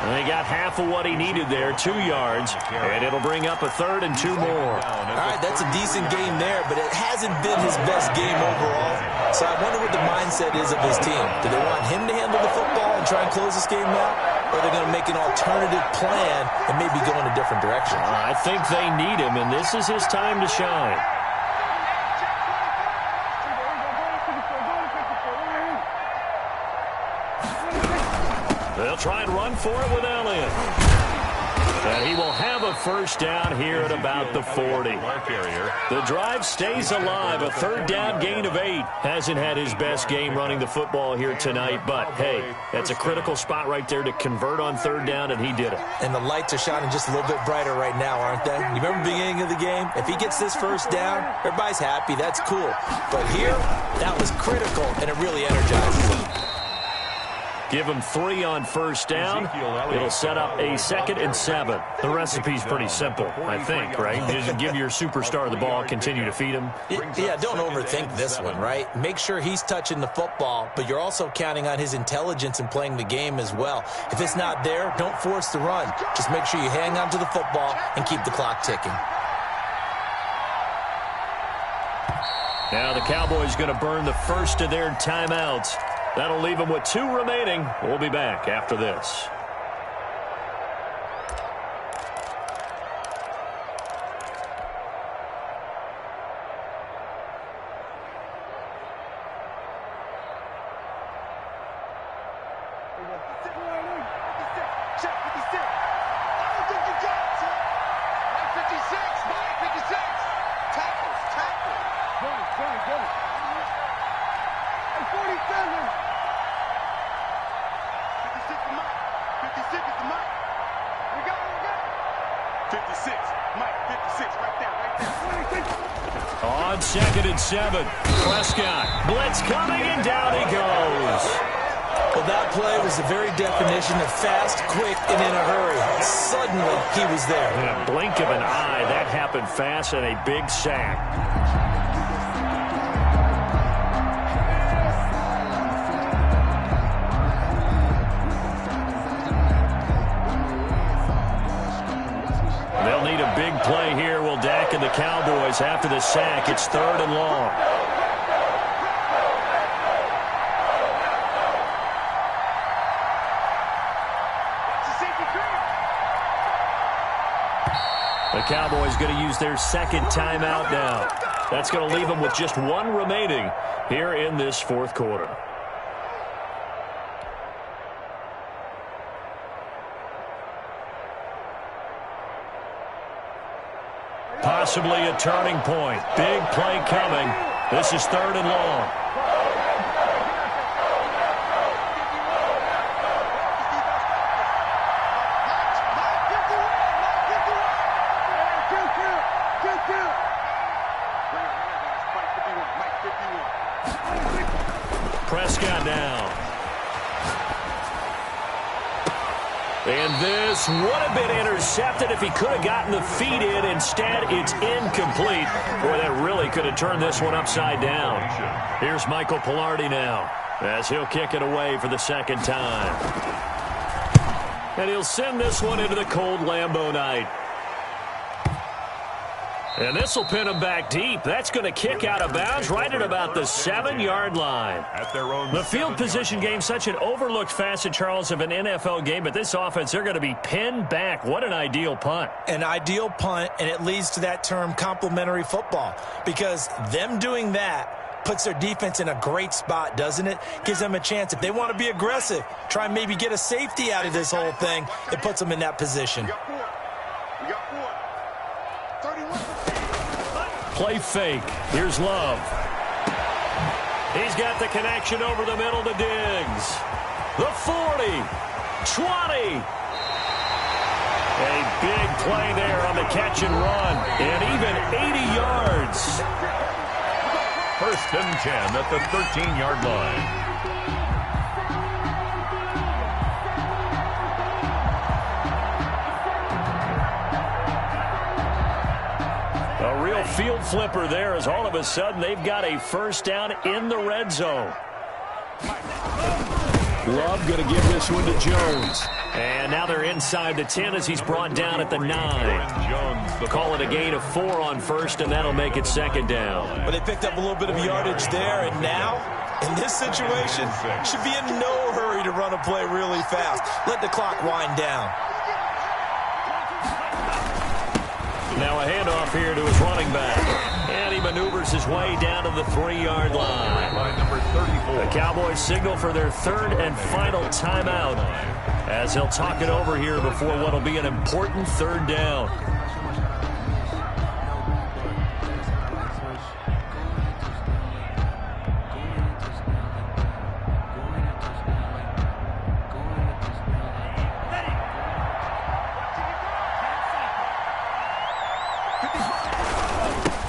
And they got half of what he needed there, 2 yards, and it'll bring up a 3rd and 2 more. All right, that's a decent game there, but it hasn't been his best game overall. So I wonder what the mindset is of his team. Do they want him to handle the football and try and close this game out? Or are they going to make an alternative plan and maybe go in a different direction? I think they need him, and this is his time to shine. They'll try and run for it with Elliott. And he will have a first down here at about the 40. The drive stays alive. A 3rd down gain of 8. Hasn't had his best game running the football here tonight. But, hey, that's a critical spot right there to convert on 3rd down, and he did it. And the lights are shining just a little bit brighter right now, aren't they? You remember the beginning of the game? If he gets this first down, everybody's happy. That's cool. But here, that was critical, and it really energizes him. Give him 3 on first down. It'll set up a 2nd and 7. The recipe's pretty simple, I think, right? Just give your superstar the ball, continue to feed him. Yeah, don't overthink this one, right? Make sure he's touching the football, but you're also counting on his intelligence in playing the game as well. If it's not there, don't force the run. Just make sure you hang on to the football and keep the clock ticking. Now the Cowboys going to burn the first of their timeouts. That'll leave them with 2 remaining. We'll be back after this. On 2nd and 7, Prescott. Blitz coming, and down he goes. Well, that play was the very definition of fast, quick, and in a hurry. Suddenly, he was there. In a blink of an eye, that happened fast, and a big sack. They'll need a big play here. Will Dak and the Cowboys after the sack. It's 3rd and long. The Cowboys going to use their 2nd timeout now. That's going to leave them with just 1 remaining here in this 4th quarter. Possibly a turning point. Big play coming. This is 3rd and long. Prescott now. And this would have been intercepted if he could have gotten the feet in. Instead, it's incomplete. Boy, that really could have turned this one upside down. Here's Michael Pilardi now as he'll kick it away for the 2nd time. And he'll send this one into the cold Lambeau night. And this will pin him back deep. That's going to kick out of bounds right at about the 7-yard line. The field position game, such an overlooked facet, Charles, of an NFL game. But this offense, they're going to be pinned back. What an ideal punt. An ideal punt, and it leads to that term complementary football. Because them doing that puts their defense in a great spot, doesn't it? Gives them a chance. If they want to be aggressive, try and maybe get a safety out of this whole thing, it puts them in that position. Play fake. Here's Love. He's got the connection over the middle to Diggs. The 40. 20. A big play there on the catch and run. And even 80 yards. 1st and 10 at the 13-yard line. A real field flipper there as all of a sudden they've got a first down in the red zone. Love going to give this one to Jones. And now they're inside the 10 as he's brought down at the 9. Call it a gain of 4 on first, and that'll make it second down. But they picked up a little bit of yardage there, and now, in this situation, should be in no hurry to run a play really fast. Let the clock wind down. Now a handoff here to his running back. And he maneuvers his way down to the 3-yard line. Number 34. The Cowboys signal for their third and final timeout as he'll talk it over here before what will be an important third down.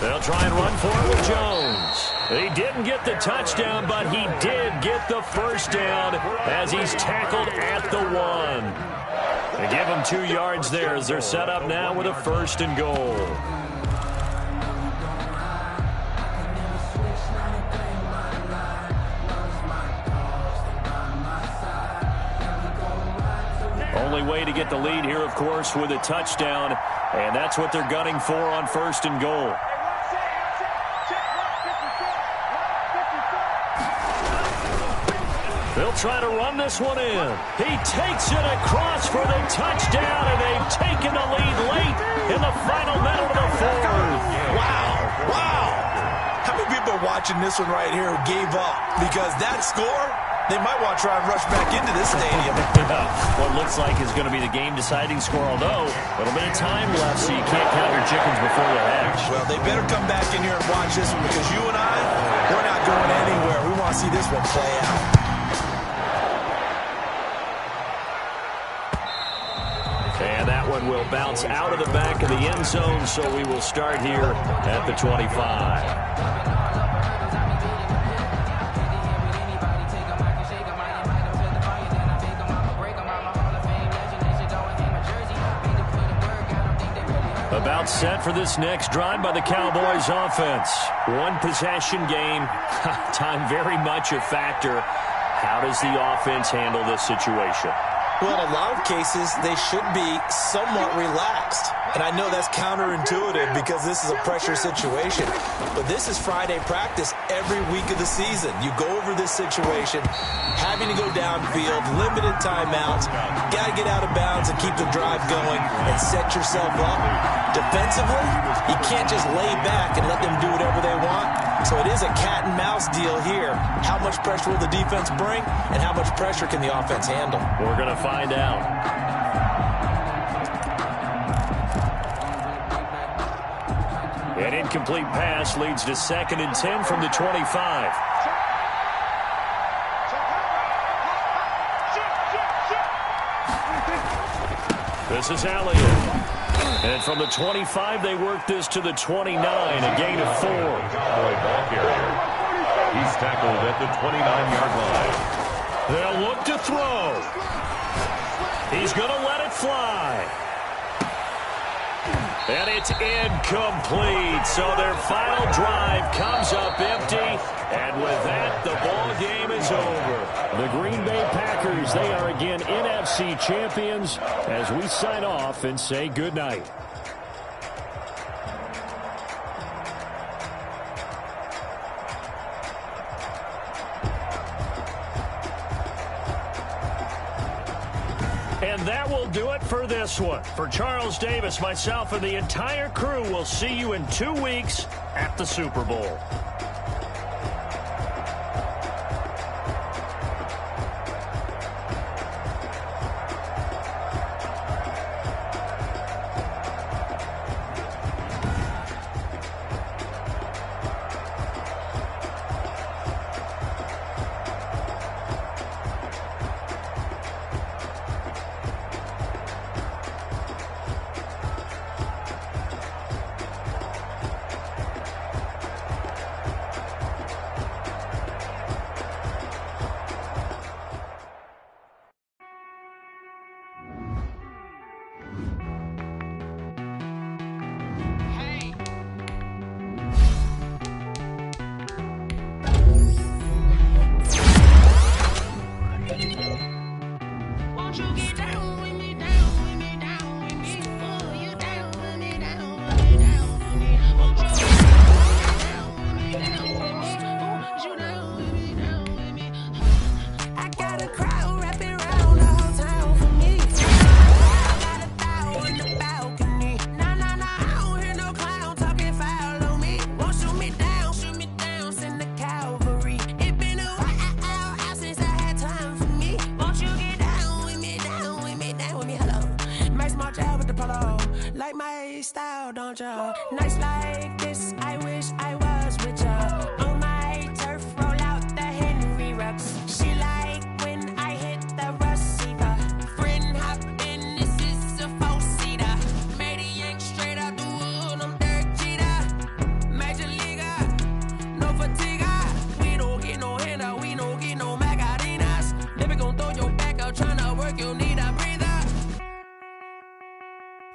They'll try and run for it with Jones. He didn't get the touchdown, but he did get the first down as he's tackled at the 1. They give him 2 yards there as they're set up now with a 1st and goal. Only way to get the lead here, of course, with a touchdown, and that's what they're gunning for on 1st and goal. They'll try to run this one in. He takes it across for the touchdown, and they've taken the lead late in the final minute of the 4th. Wow. Wow. How many people are watching this one right here who gave up? Because that score, they might want to try and rush back into this stadium. What looks like is going to be the game-deciding score, although a little bit of time left, so you can't count your chickens before they hatch. Well, they better come back in here and watch this one, because you and I, we're not going anywhere. We want to see this one play out. And that one will bounce out of the back of the end zone, so we will start here at the 25. About set for this next drive by the Cowboys offense. One possession game. Time very much a factor. How does the offense handle this situation? Well, in a lot of cases, they should be somewhat relaxed. And I know that's counterintuitive because this is a pressure situation. But this is Friday practice every week of the season. You go over this situation, having to go downfield, limited timeouts, got to get out of bounds and keep the drive going and set yourself up. Defensively, you can't just lay back and let them do whatever they want. So it is a cat and mouse deal here. How much pressure will the defense bring, and how much pressure can the offense handle? We're going to find out. An incomplete pass leads to 2nd and 10 from the 25. This is Elliott. And from the 25, they work this to the 29, a gain of 4. Ball carrier. He's tackled at the 29-yard line. They'll look to throw. He's going to let it fly. And it's incomplete. So their final drive comes up empty. And with that, the ball game is over. The Green Bay Packers, they are again NFC champions as we sign off and say goodnight. And that will do it for this one. For Charles Davis, myself, and the entire crew, we'll see you in 2 weeks at the Super Bowl. the polo. Like my style, don't ya? Nights like this, I wish I was with ya. On my turf, roll out the Henry rocks. She like when I hit the receiver. Friend hop in, this is a four-seater. Made a yank straight out the wood, I'm Derek Jeter. Major leaguer, no fatigue. We don't get no handout, we don't get no Magarinas. Never gon' throw your back out, tryna work, you need a breather.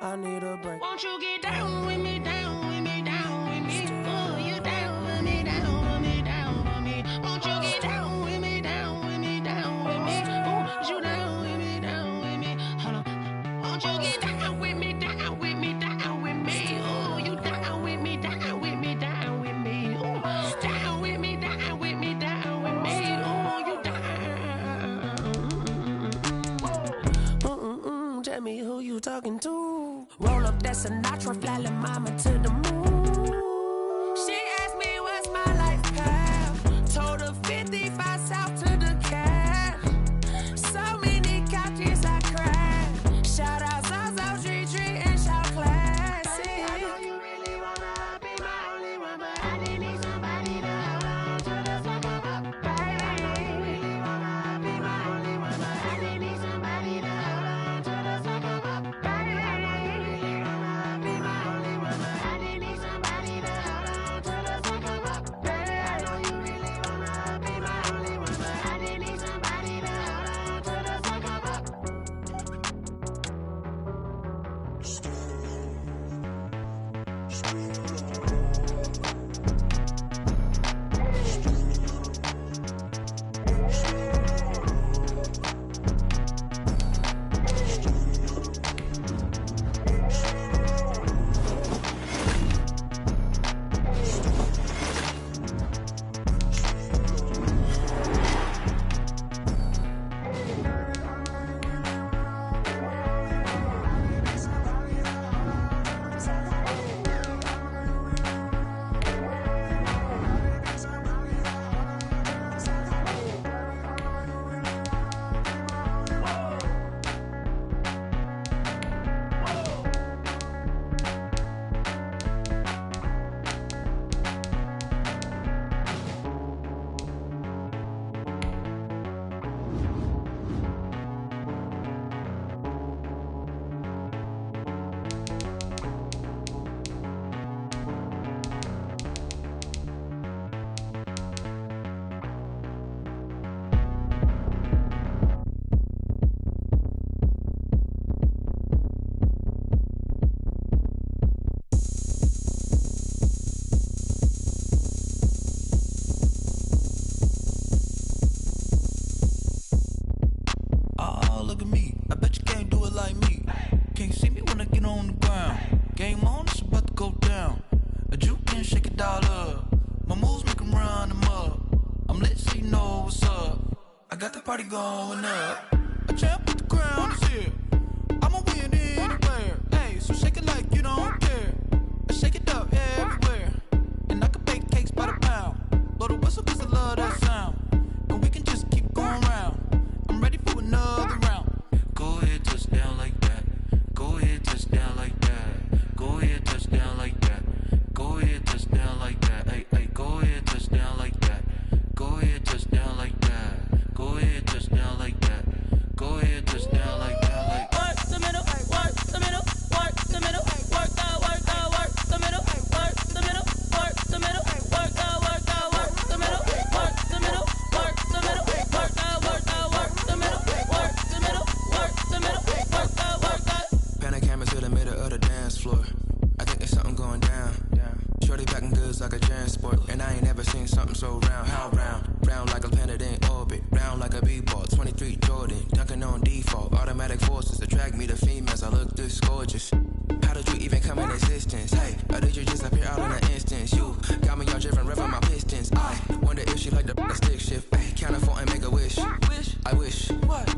I need a break. Won't you get down with me, down with me, down with me? Oh, you down with me, down with me, down with me. Won't you get down with me, down with me, down with me? Oh, you down with me, down with me? Hold on. Won't you get down with me, down with me, down with me? Oh, you down with me, down with me, down with me? Oh, down with me, down with me, down with me? Oh, you down. Tell me who you talking to. Roll up that Sinatra, fly la mama to the moon. She asked me what's my life path. Told her 55 south to the cat. So many couches I cried. Shout out South Street and shout classy. I know you really wanna be my only one, but I didn't need somebody to hold on to the second up. Baby, I know you really wanna be my only one, but I didn't need somebody to hold on to the second up. Baby, I know you really wanna be my only one, but I didn't need somebody to hold on to the second up. Baby, I know you really wanna be my only one, but I didn't need somebody to hold on to the second up. Oh, look at me. I bet you can't do it like me. Can't see me when I get on the ground. Game on, it's about to go down. A juke and shake it all up. My moves make 'em run them up. I'm lit so you know what's up. I got the party going up. A champ with the crown is here. I'ma win anywhere. Hey, so shake it like you don't care. I shake it up everywhere. And I can bake cakes by the pound. Blow the whistle 'cause I love that sound. And we can just keep going round. I'm ready for another round. Go ahead, touch down like that. Go ahead, touch down like that. Go ahead, touch down like that. Go ahead, touch down like that. Hey, hey, go ahead, touch down like that. Go ahead, touch down like that. Go ahead, touch down like that. Go ahead, touch down like that. Like work the middle, work the middle, work the middle, work the middle, work the middle, work the middle, work the middle, work the middle, work the middle, work the middle, work the middle, work the middle, work the middle, work the. Pan the camera to the middle of the dance floor. I think there's something going down. Shorty packing goods like a transport, and I ain't never seen something so round. How round? Round like a planet in orbit, round like a b-ball. 23 Jordan, dunking on default. Automatic forces attract me to females. I look this gorgeous. How did you even come in existence? Hey, or did you just appear out in an instance? You got me all driven, revving my pistons. I wonder if she like the stick shift. Hey, count a 4 and make a wish. I wish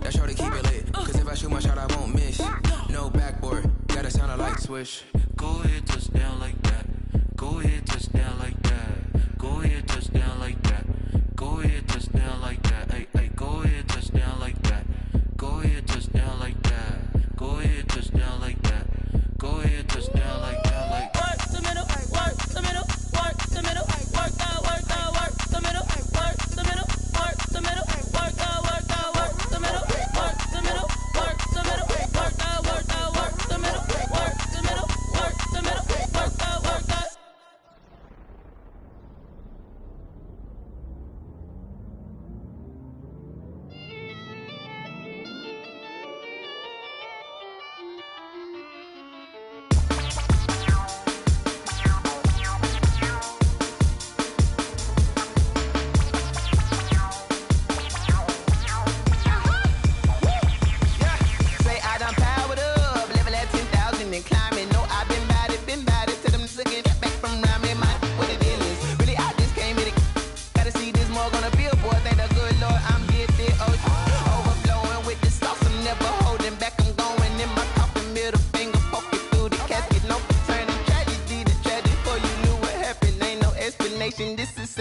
that shorty keep it lit. 'Cause if I shoot my shot, I won't miss. No backboard, gotta sound a light swish. Go ahead, touch down like that. Go ahead, touch down like that. Go ahead, touch down like that. Go ahead, touch down like that. Hey, hey, go ahead, touch down like that. Go ahead, touch down like that. Go ahead, touch down like that.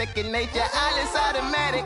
second nature. All is automatic.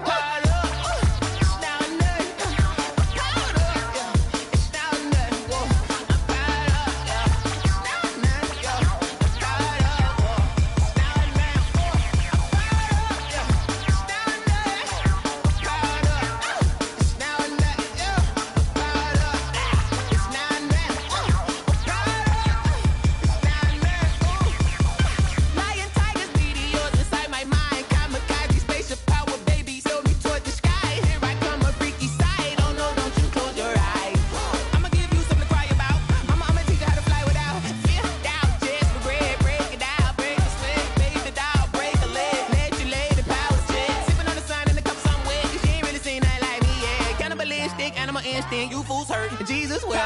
You fools hurt. Jesus will.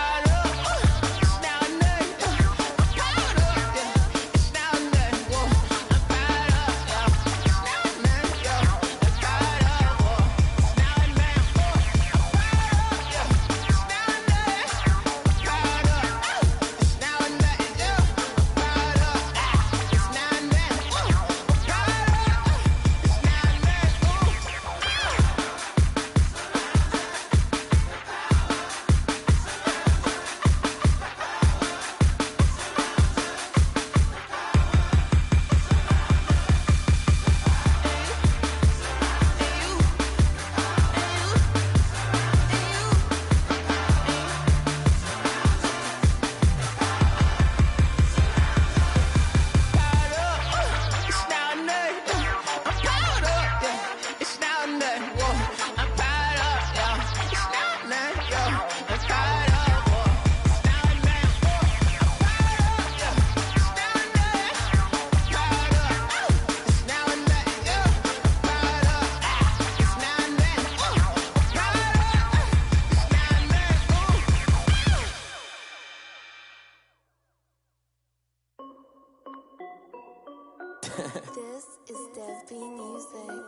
This is Dev B Music.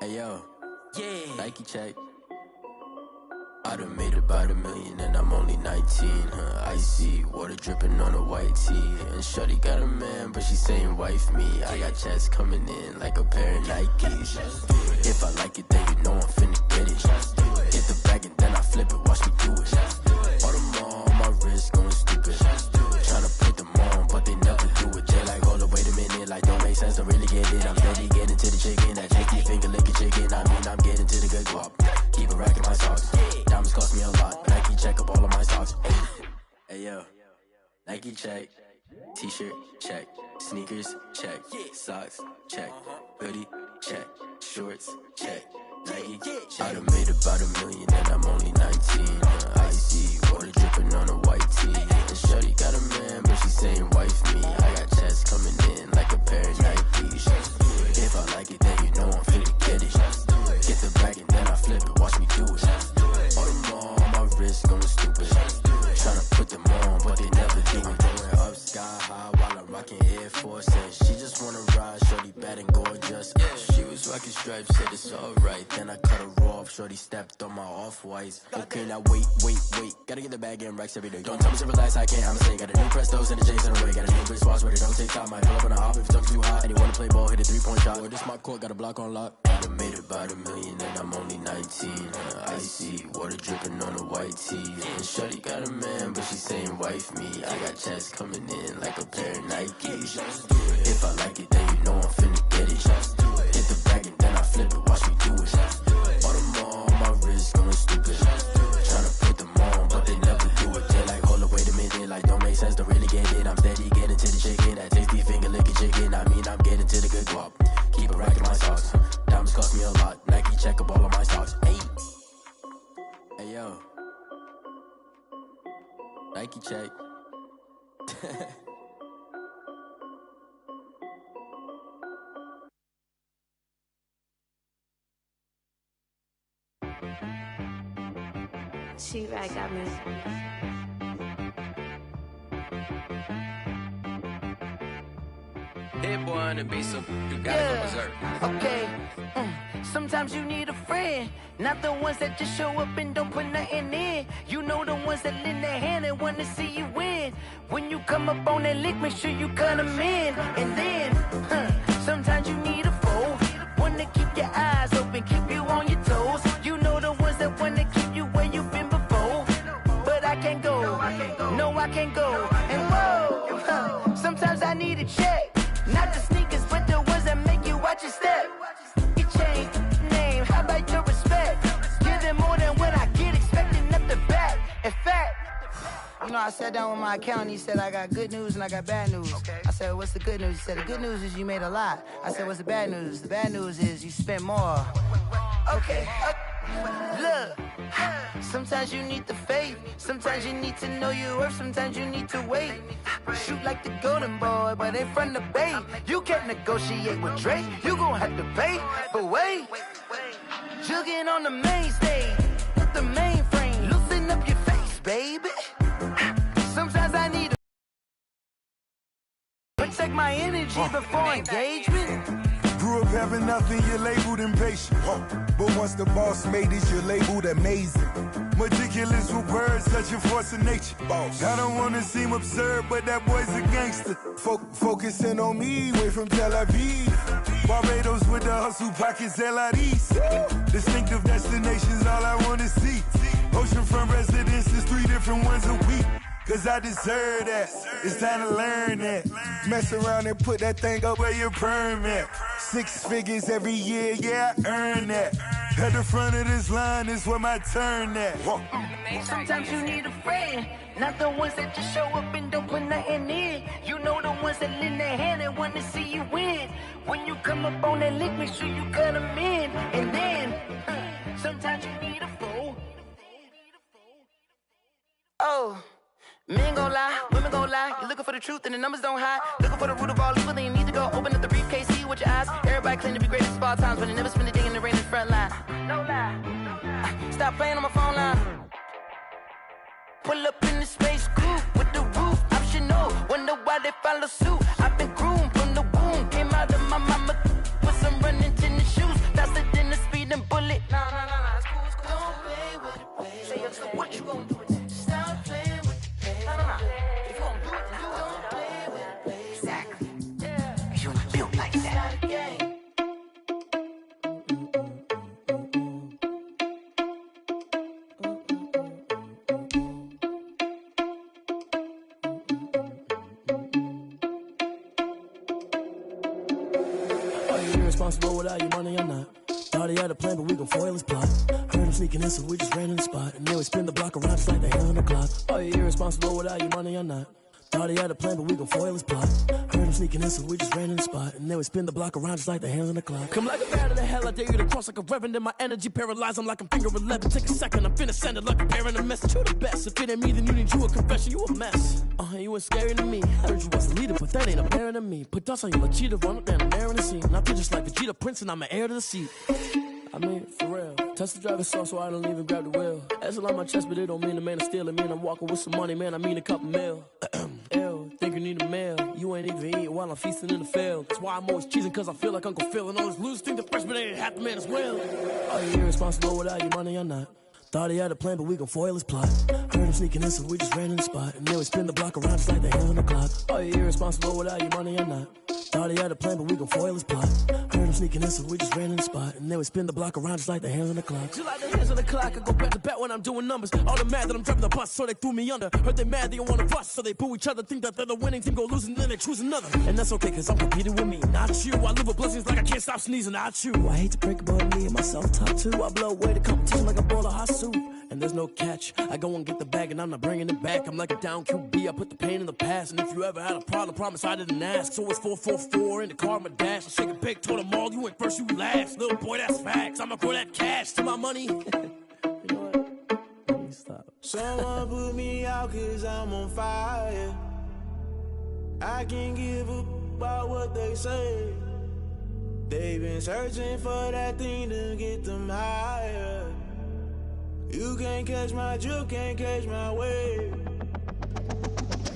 Hey yo, yeah. Nike check. I done made about $1 million and I'm only 19. Icy water dripping on a white tee. And shorty got a man, but she saying wife me. I got checks coming in like a pair of Nikes. If I like it, then you know I'm finna get it. Get the bag and then I flip it, watch me do it. All them on my wrist going stupid. Tryna put them on, but they never do it. They like, hold up, wait a minute, like don't make sense, don't really get it. I'm steady getting to the chicken, that tasty finger licking chicken. I mean, I'm getting to the good guap. Keep a rack in my socks. Diamonds cost me a lot. Nike check up all of my socks. Hey yo, Nike check. T-shirt check. Sneakers check. Socks check. Hoodie check. Shorts check. Nike check. I done made about $1 million and I'm only 19. Icy water dripping on a white tee. And shorty got a man, but she saying wife me. I got checks coming in like a pair of Nikes. If I like it, then you know I'm finna get it. Get the bag and then I flip it, watch me do it. All them on my wrist going stupid. Tryna put them on, but they never do it. Going up sky high while I'm rocking Air Force. And she just wanna ride, shorty bad and gorgeous. She was rocking stripes, said it's alright. Then I cut her off, shorty stepped on my off-whites. Okay, now wait. Gotta get the bag and racks every day. Don't tell me to relax, I can't, I'ma say. Got a new Prestos and a J's in the way. Got a new wristwatch where they don't take time. Might pull up on a hop if it's too hot. And you wanna play ball, hit a 3-point shot. Well, this my court, got a block on lock. I done made about $1 million and I'm only 19. Icy water dripping on a white tee. And shorty got a man, but she saying wife me. I got checks coming in like a pair of Nikes. If I like it, then you know I'm finna get it. Hit the bag and then I flip it, watch me do it. All them on my wrist going stupid. Tryna put them on, but they never do it. They like, hold up, wait a minute, like don't make sense, don't really get it. I'm steady getting to the chicken, that tasty finger licking chicken. I mean, I'm getting to the good guap. Keep a rack in my socks. Diamonds cost me a lot. Nike check up all of my socks. Hey yo, Nike check. She-Rag got me. Hit boy on the beat, so you gotta go berserk. Okay. Sometimes you need a friend, not the ones that just show up and don't put nothing in. You know the ones that lend their hand and want to see you win. When you come up on that lick, make sure you cut them in. And then, sometimes you need go. No, I can't go. And whoa, sometimes I need a check. Not the sneakers, but the ones that make you watch your step. Your chain, name, how about your respect? Give them more than what I get, expecting up the back. In fact, you know, I sat down with my accountant. He said, I got good news and I got bad news. Okay. I said, what's the good news? He said, the good news is you made a lot. I said, what's the bad news? The bad news is you spent more. Okay. Look, sometimes you need the faith. Sometimes you need to know your worth. Sometimes you need to wait. Shoot like the golden boy, but ain't from the bay. You can't negotiate with Drake. You gon' have to pay. But wait, jugging on the main stage with the mainframe. Loosen up your face, baby. Sometimes I need to protect my energy before engagement. Grew up having nothing, you're labeled impatient. But once the boss made it, you're labeled amazing. Meticulous with words, such a force of nature. I don't wanna seem absurd, but that boy's a gangster. Focusing on me, way from Tel Aviv. Barbados with the hustle pockets, LIDs. Distinctive destinations, all I wanna see. Oceanfront residences, 3 different ones a week. Cause I deserve that, it's time to learn that. Mess around and put that thing up where your permit. 6 figures every year, yeah, I earn that. At the front of this line is where my turn at. Sometimes you need a friend, not the ones that just show up and don't put nothing in. You know the ones that lend their hand and want to see you win. When you come up on that link, make sure you cut them in. And then, sometimes you need a fool. Oh. Men gon' lie, women gon' lie. You're looking for the truth and the numbers don't hide. Looking for the root of all evil, then you need to go open up the briefcase, see with your eyes. Everybody claim to be greatest of all times, but they never spend a day in the rain in the front line. No lie. Stop playing on my phone line. Pull up in the space coupe with the roof optional. Wonder why they follow suit. I've been groomed from the womb. Came out of my mama with some running tennis shoes. Faster than the speeding bullet. Nah, it's cool, it's cool. Don't play with it, play. Say what you gon' do with it? Stop playing. If you don't do it, then you don't play with it. Exactly. Yeah. You ain't built like that. Are you irresponsible without your money or not? Thought he had a plan, but we gon' foil his plot. Heard him sneaking in, so we just ran in the spot. And then we spin the block around just like the hell on the clock. Are you irresponsible without your money or not? Thought he had a plan, but we gon' foil his plot. Heard him sneaking in, so we just ran in the spot. And then we spin the block around just like the hands on the clock. Come like a bat of the hell, I dare you to cross like a reverend. And my energy paralyzed, I'm like I'm finger 11. Take a second, I'm finna send it like a parent a message. You the best, if it ain't me, then you need you a confession. You a mess, you ain't scary to me. Heard you was a leader, but that ain't a parent to me. Put dust on you like cheetah, run up down the air in the scene. And I feel just like Vegeta Prince, and I'm an heir to the seat. I mean, for real. Touch the driver's sauce so I don't even grab the wheel. That's on my chest, but it don't mean the man is stealing. Man, I'm walking with some money, man, I mean a couple mil. Ew, think you need a meal. You ain't even eating while I'm feasting in the field. That's why I'm always cheesing, cause I feel like Uncle Phil. And all those losers think the freshman ain't half the man as well. Are you irresponsible without your money or not? Thought he had a plan, but we gon' foil his plot. Heard him sneaking in, so we just ran in the spot. And then we spin the block around just like the hands on the clock. Are you irresponsible without your money or not? Thought he had a plan, but we gon' foil his plot. Heard him sneaking in, so we just ran in the spot. And then we spin the block around just like the hands on the clock. Just like the hands on the clock, I go back to back when I'm doing numbers. All the mad that I'm driving the bus, so they threw me under. Heard they mad, they don't wanna bust, so they boo each other. Think that they're the winning team, go losing, then they choose another. And that's okay, cause I'm competing with me, not you. I live with blessings like I can't stop sneezing, not you. I hate to break about me and my self-talk too. I blow away the competition like a bowl of hot soup. And there's no catch, I go and get the bag and I'm not bringing it back. I'm like a down QB, I put the pain in the past. And if you ever had a problem, promise I didn't ask. So it's 444 in the car, my dash. I shake a big, told them all, you ain't first, you last. Little boy, that's facts, I'ma throw that cash to my money. You know what? Let me stop. Someone put me out cause I'm on fire. I can't give up about what they say. They've been searching for that thing to get them higher. You can't catch my drift, can't catch my wave.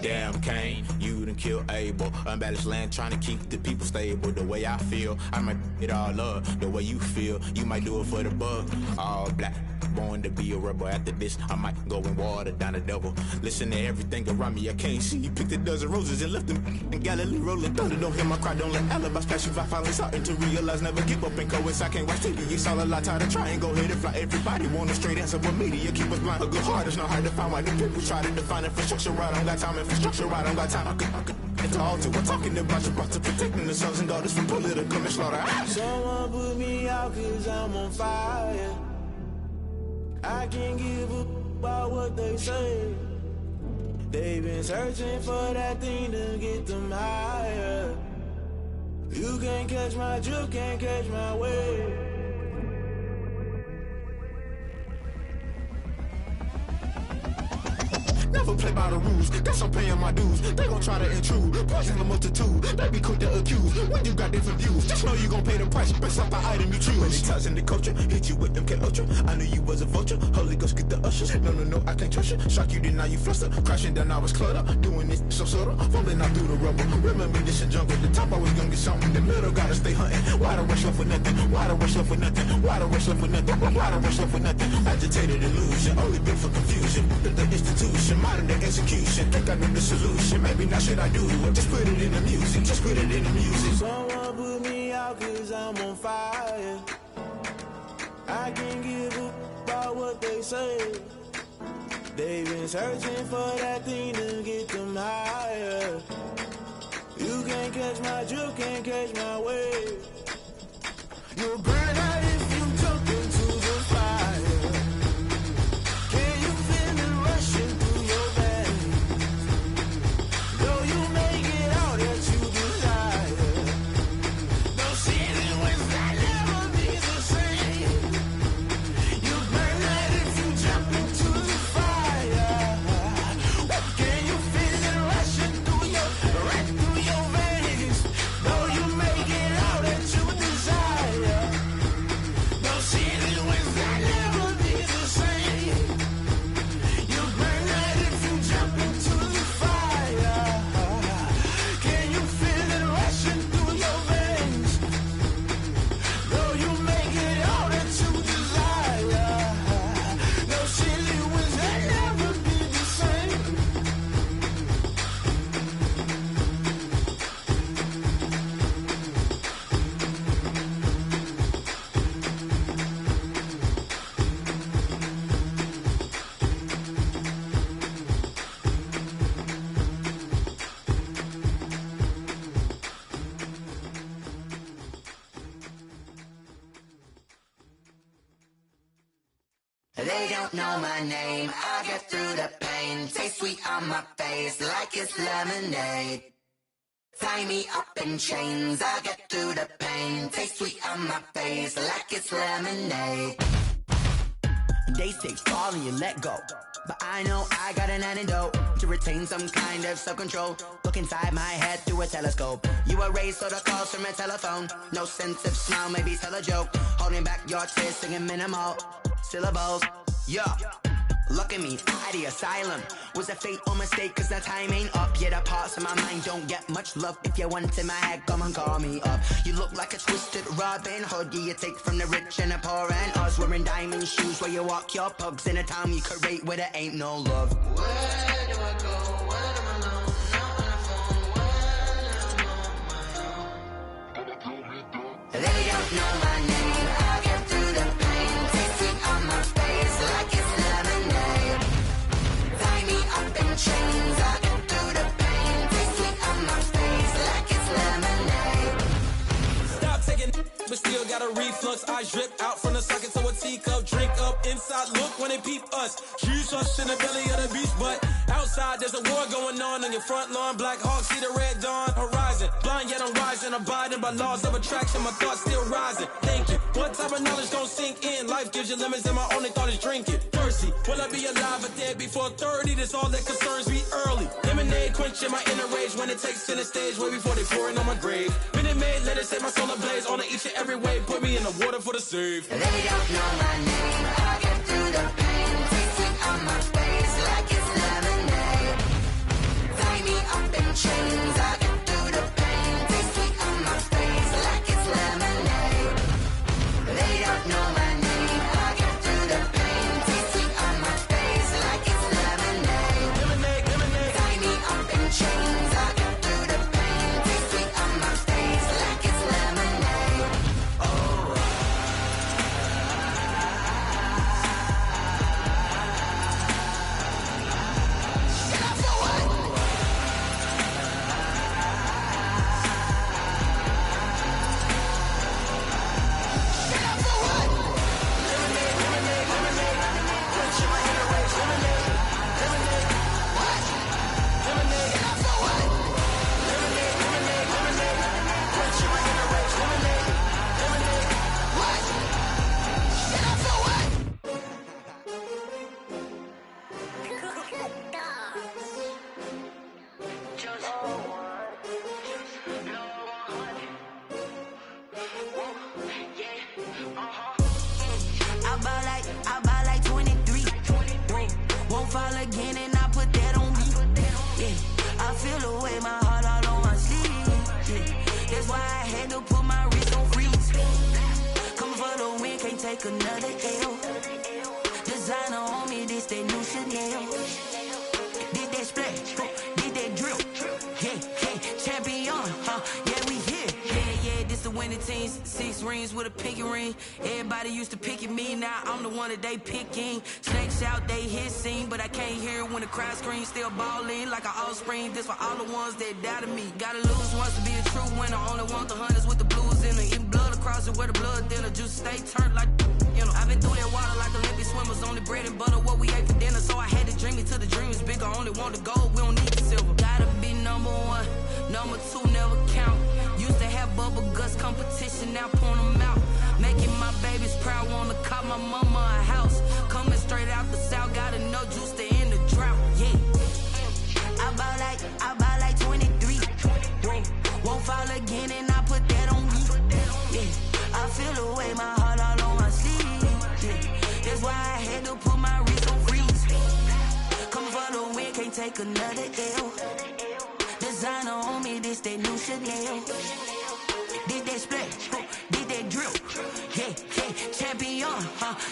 Damn Kane, you done killed Abel. Unbalanced land, trying to keep the people stable. The way I feel, I might it all up. The way you feel, you might do it for the buck. All black, born to be a rebel. After this, I might go and water down the devil. Listen to everything around me, I can't see. He picked a dozen roses and left them in Galilee rolling thunder. Don't hear my cry, don't let alibis pass you. I finally starting to realize, never give up and coincide. I can't watch TV, it's all a lot. Tired of trying, go ahead and fly. Everybody want a straight answer, but media keep us blind. A good heart is not hard to find. Why do people try to define infrastructure right? I don't got time, infrastructure right, I don't got time. I could it's all to we're talking about you, about to protecting the sons and daughters from political slaughter. Someone put me out cause I'm on fire. I can't give up about what they say. They've been searching for that thing to get them higher. You can't catch my drift, can't catch my wave. Never play by the rules, guess I'm paying my dues. They gon' try to intrude, poison the multitude. They be quick to accuse, when you got different views. Just know you gon' pay the price, based off the item you choose. Many times in the culture, hit you with them K-Ultra. I knew you was a vulture, Holy Ghost get the ushers. No, I can't trust you. Shock you, then now you fluster. Crashing down, I was cluttered. Doing this so subtle, fumbling out through the rubble. Remember this in jungle, the top always gonna get something. The middle gotta stay hunting. Why the rush left for nothing? Why the rush left for nothing? Why the rush left for nothing? Why the rush left for nothing? Agitated illusion, only built for confusion. The institution, modern day execution. Think I know the solution. Maybe now should I do it? Just put it in the music. Just put it in the music. Someone put me out cause I'm on fire. I can't give up about what they say. They've been searching for that thing to get them higher. You can't catch my drift, can't catch my wave. You'll burn out if you jump into the fire. Can you feel it rushing through your veins? Though you may get out that you desire. No ceiling was that never be the same. You burn out if you jump into the fire. Can you feel it rushing through your veins? Though you may get out that you desire. No ceiling was that never be the same. You burn out if you jump into the fire. Can you feel it rushing through your veins? Though you may get all that you desire. No ceiling was that never be the same. They don't know my name, I get through the pain. Taste sweet on my face like it's lemonade. Tie me up in chains, I get through the pain. Taste sweet on my face like it's lemonade. They say fall and you let go, but I know I got an antidote to retain some kind of self-control. Look inside my head through a telescope. You erase all the calls from a telephone. No sense of smile, maybe tell a joke. Holding back your tears, singing minimal syllables. Yeah, look at me, at the asylum. Was a fate or mistake, cause the time ain't up. Yet the parts of my mind don't get much love. If you want in my head, come and call me up. You look like a twisted Robin Hood. You take from the rich and the poor and us. Wearing diamond shoes where you walk your pugs in a town you create where there ain't no love. Where do I go? When I'm alone? Not on the phone. When I'm on my own. They don't know my name. I get through the pain. Taste it on my face like it's lemonade. Tie me up in chains. I get through the pain. Taste it on my face like it's lemonade. Stop taking, but still got a reflux. I drip out from the socket to a teacup. Drink up inside, look when they peep us. Choose us in the belly of the beach, but outside there's a war going on your front lawn. Black Hawk, see the red dawn horizon. Blind yet I'm rising, abiding by laws of attraction. My thoughts still rising. Thinking, what type of knowledge don't sink in? Life gives you limits, and my only thought is drinking. Thirsty, will I be alive or dead before 30? That's all that concerns me early. Lemonade quenching my inner rage when it takes center stage, way before they pour it on my grave. Minute Maid, let it set my soul ablaze on each and every way. Put me in the water for the save. They don't know my name. I get through the pain. Taste it on my face like it's lemonade. Tie me up in chains. I get through the pain. Taste it on my face like it's lemonade. They don't know my name. I get through the pain. take another L. Designer on me, this that new Chanel. Did that splash, did that drill. Yeah, champion, yeah, we here. Yeah, this the winning team. 6 rings with a pinky ring. Everybody used to picking me, now I'm the one that they picking. Snakes out, they hissing, but I can't hear when the crowd screams. Still balling like an offspring. This for all the ones that doubted me. Gotta lose once to be a true winner. Only want the hunters with the blues in it. Eating blood across it where the blood dinner. Just stay turned like, you know. I've been through that water like Olympic swimmers. Only bread and butter, what we ate for dinner. So I had to dream it till the dream is bigger. Only want the gold, we don't need the silver. Gotta be number 1, number 2 never count. Used to have bubble guts competition, now point them out. Making my babies proud, wanna call my mama a house. Coming straight out the south, got enough juice to end the drought, yeah. I buy like 23. Whoa. Won't fall again and I put that on me. Yeah. I feel the way, my heart all on my sleeve. Yeah. That's why I had to put my wrist on freeze. Coming for the win, can't take another L. Designer on me, this that new Chanel. Did that splash, did that drill. Yeah, champion,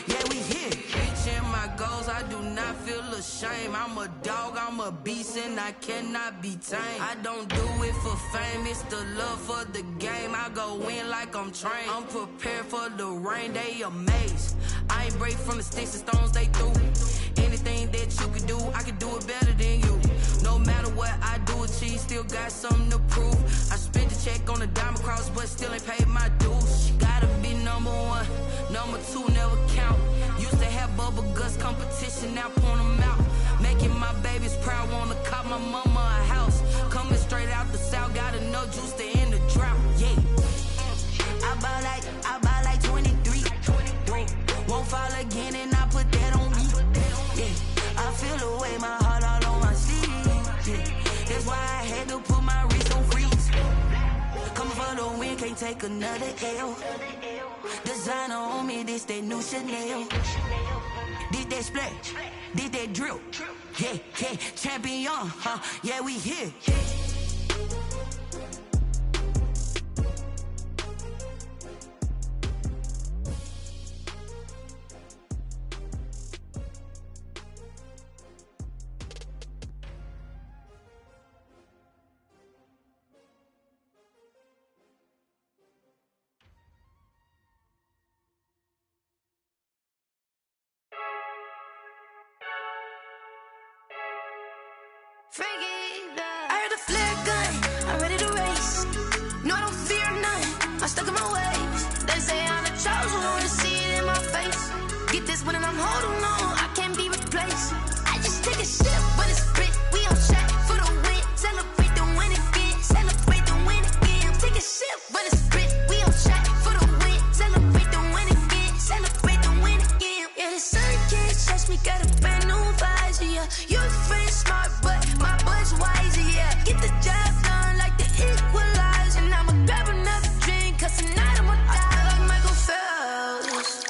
yeah, we here. Reaching my goals, I do not feel ashamed. I'm a dog, I'm a beast, and I cannot be tamed. I don't do it for fame, it's the love for the game. I go in like I'm trained. I'm prepared for the rain, they amazed. I ain't break from the sticks and stones they threw. Anything that you can do, I can do it better than you. No matter what I do, achieve, still got something to prove. I spent the check on the diamond cross, but still ain't paid my dues. Gotta be number 1, number 2 never count. Used to have bubble guts competition, now point them out. Making my babies proud, wanna call my mama a house. Coming straight out the south, got enough juice to end the drought, yeah. I buy like 23. Whoa. Won't fall again and I put that on me. Yeah, I feel the way, my heart all on my sleeve. Yeah, that's why I had to put my wrist on freeze. Coming for the win, can't take another L. Designer on me, this that new Chanel. Did that splash, did that drill. Yeah, champion, yeah, we here. I heard the flare gun, I'm ready to race. No, I don't fear none, I'm stuck in my ways. They say I'm the chosen one, to see it in my face. Get this one and I'm holding on, I can't be replaced. I just take a sip when it's spit, we on track for the win. Celebrate the win again, celebrate the win again. Take a sip when it's spit, we on track for the win. Celebrate the win again, celebrate the win again. Yeah, the sun can't touch me, got a brand new visor, yeah. You're friend smart, but my boy's wiser, yeah. Get the job done like the equalizer. And I'ma grab another drink, cause tonight I'ma die. I feel like Michael Phelps.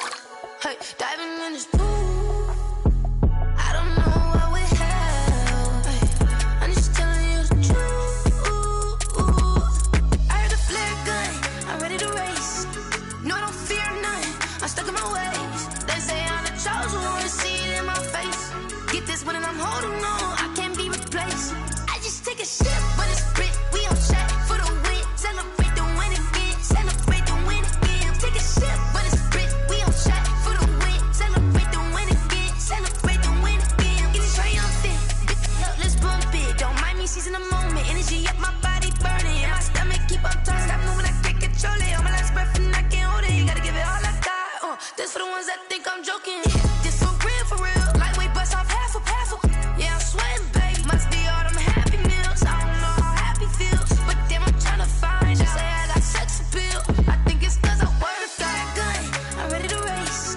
Hey, diving in this pool. I don't know what would help. Hey, I'm just telling you the truth. I heard the flare gun, I'm ready to race. No, I don't fear none, I'm stuck in my ways. They say I'm the chosen one, to see it in my face. Get this one and I'm holding on, I can't be replaced. I just take a sip when it's spit, we on track for the win. Celebrate the win again, celebrate the win again. Take a sip when it's spit, we on track for the win. Celebrate the win again, celebrate the win again. Get it triumphant, let's bump it. Don't mind me seizing the moment, energy up my body burning. And my stomach keep on turning, stop moving, I can't control it. On my last breath and I can't hold it, you gotta give it all I got. This for the ones that think I'm joking. This for real, lightweight bust off half a. Yeah, I'm sweating, baby. Must be all them happy meals. I don't know how happy feels, but damn, I'm trying to find out. Say I got sex appeal. I think it's cause I work a gun. I'm ready to race.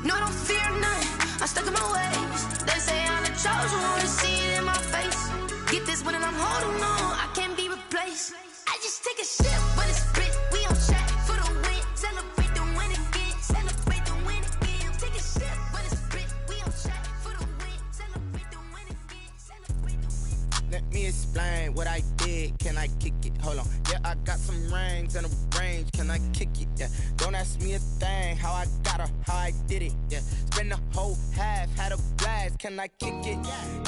No, I don't fear none, I'm stuck in my ways. They say I'm the chosen one, to see it in my face. Get this one and I'm holding on, I can't be replaced. I just take a sip when it's spit, we on track for the win. Celebrate the win again, celebrate the win again. Take a sip when it's spit, we on track for the win. Celebrate the win again, celebrate the win. me explain what I did. Can I kick it? Hold on. Yeah, I got some rings and a range. Can I kick it? Yeah. Don't ask me a thing. How I got her, how I did it. Yeah. Spend the whole half, had a blast. Can I kick it?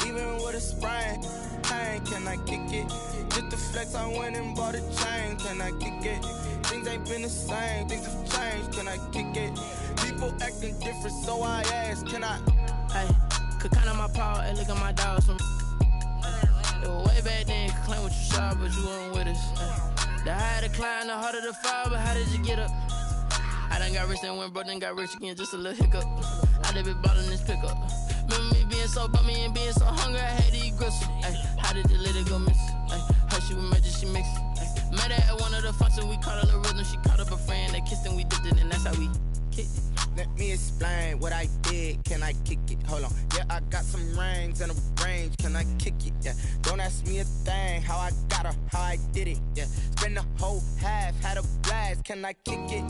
Even with a sprain, pain. Can I kick it? Just the flex, I went and bought a chain. Can I kick it? Things ain't been the same. Things have changed. Can I kick it? People acting different, so I ask. Can I? Hey, could count on my power and look at my dogs from. It was way back then, could claim what you saw, but you weren't with us. The higher the climb, the harder the fall, but how did you get up? I done got rich and went broke, then got rich again, just a little hiccup. I done been ballin' this pickup. Remember me being so bummy and being so hungry, I had to eat gristle. Ay, how did the lady go miss? Ay, her she was magic, she mixed. Met her at one of the functions, we caught her the rhythm, she caught up a friend, they kissed and we dipped it, and that's how we kicked it. Let me explain what I did. Can I kick it? Hold on. Yeah, I got some rings and a range. Can I kick it? Yeah. Don't ask me a thing. How I got her, how I did it. Yeah. Spend the whole half, had a blast. Can I kick it?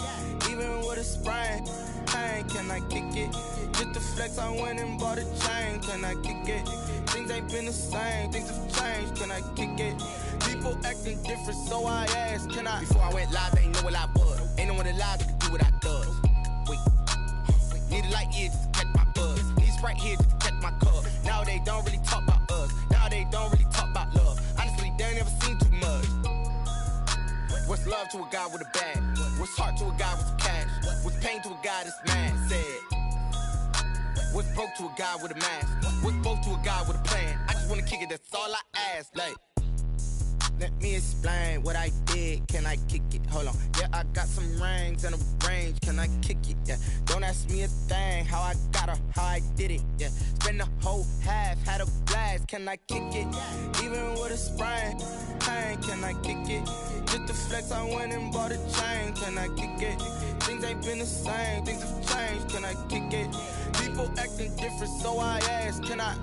Even with a sprain, pain. Can I kick it? Just the flex, I went and bought a chain. Can I kick it? Things ain't been the same. Things have changed. Can I kick it? People acting different, so I asked. Can I? Before I went live, they ain't know what I was. Ain't no one alive that could do what I does. Wait. Need a light here just to catch my buzz. Need Sprite here just to catch my cup. Now they don't really talk about us. Now they don't really talk about love. Honestly, they ain't never seen too much. What's love to a guy with a bag? What's heart to a guy with some cash? What's pain to a guy that's mad? Said. What's broke to a guy with a mask? What's broke to a guy with a plan? I just wanna kick it, that's all I ask. Like, let me explain what I did. Can I kick it? Hold on. Yeah, I got some rings and a range. Can I kick it? Yeah. Don't ask me a thing. How I got her, how I did it. Yeah. Spend the whole half, had a blast. Can I kick it? Even with a sprain, pain. Can I kick it? Just the flex, I went and bought a chain. Can I kick it? Things ain't been the same. Things have changed. Can I kick it? People acting different, so I ask. Can I?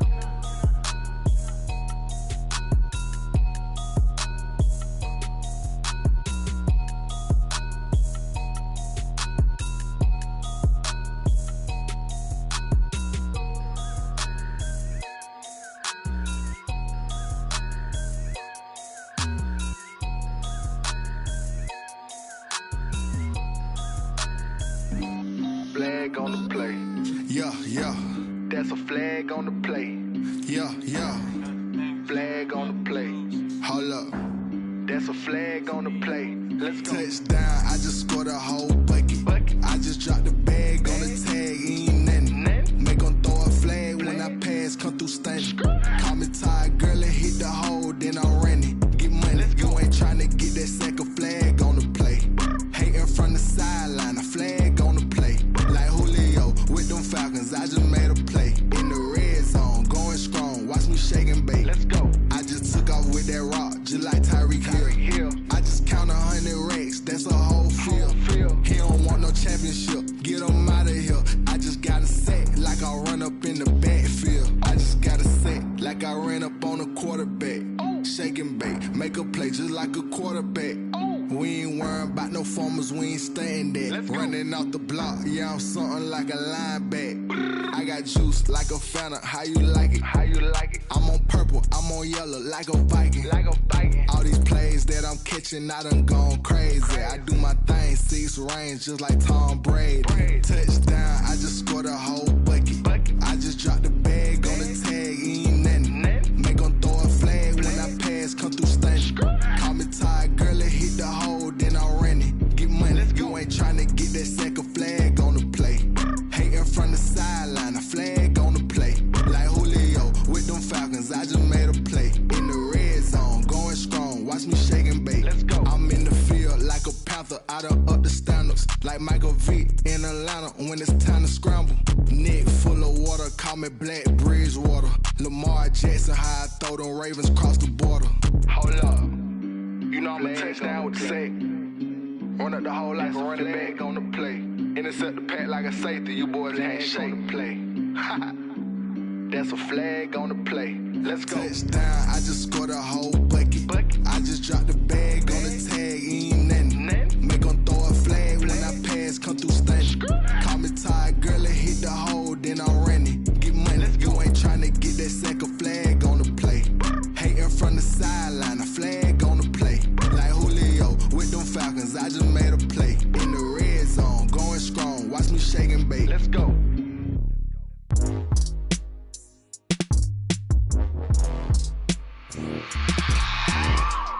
Flag on the play. Yeah, yeah. That's a flag on the play. Yeah, yeah. Flag on the play. Hold up. That's a flag on the play. Let's go. Touchdown, I just scored a whole bucket. I just dropped the bag on the tag, ain't nothing. Make 'em throw a flag when I pass, come through stunning. Call me tired, girl, and hit the hole, then I'm running. Get money, you ain't tryna get that second flag on the play. Hating from the sideline, a flag on the play. Like Julio with them Falcons, I just made a play. In the red zone, going strong, watch me shake and bake. Let's go. I just took off with that rock, just like Tyreek Hill. I just count 100 racks, that's a whole field. He don't want no championship, get him out of here. I just got a set, like I run up in the backfield. I just got a set, like I ran up on a quarterback. Shake and bake, make a play just like a quarterback. We ain't worrying about no formers, we ain't staying there. Running off the block, yeah, I'm something like a linebacker. I got juice like a Fanta, how you like it? How you like it? I'm on purple, I'm on yellow, like a Viking. Like a Viking. All these plays that I'm catching, I done gone crazy. I do my thing, 6 range, just like Tom Brady. Touchdown, I just scored a whole bucket. I just dropped the bag on the tag, ain't nothing. Make 'em throw a flag when I pass, come through stunning. Call me tired, girl, and hit the hole, then I'm running. Get money, you ain't tryna get that second flag on the play. Hating from the sideline, a flag on the play. Like Julio with them Falcons, I just made a play. In the red zone, going strong, watch me shake and bake. Let's go. I'm in the field like a Panther, I done up the standards. Like Michael Vick in Atlanta when it's time to scramble. Neck full of water, call me Black Bridgewater. Lamar Jackson, how I throw them Ravens cross the border. Hold up. You know I'm a touchdown with the sack. Run up the whole like a running back on the play. Intercept the pack like a safety. You boys ain't shake the play. That's a flag on the play. Let's go. Touchdown, I just scored a whole bucket. I just dropped the bag on the tag, ain't nothing. Make 'em throw a flag when I pass, come through stunning. Call me tired, girl, and hit the hole, then I'm running. Get money, you ain't tryna get that second flag on the play. Hating from the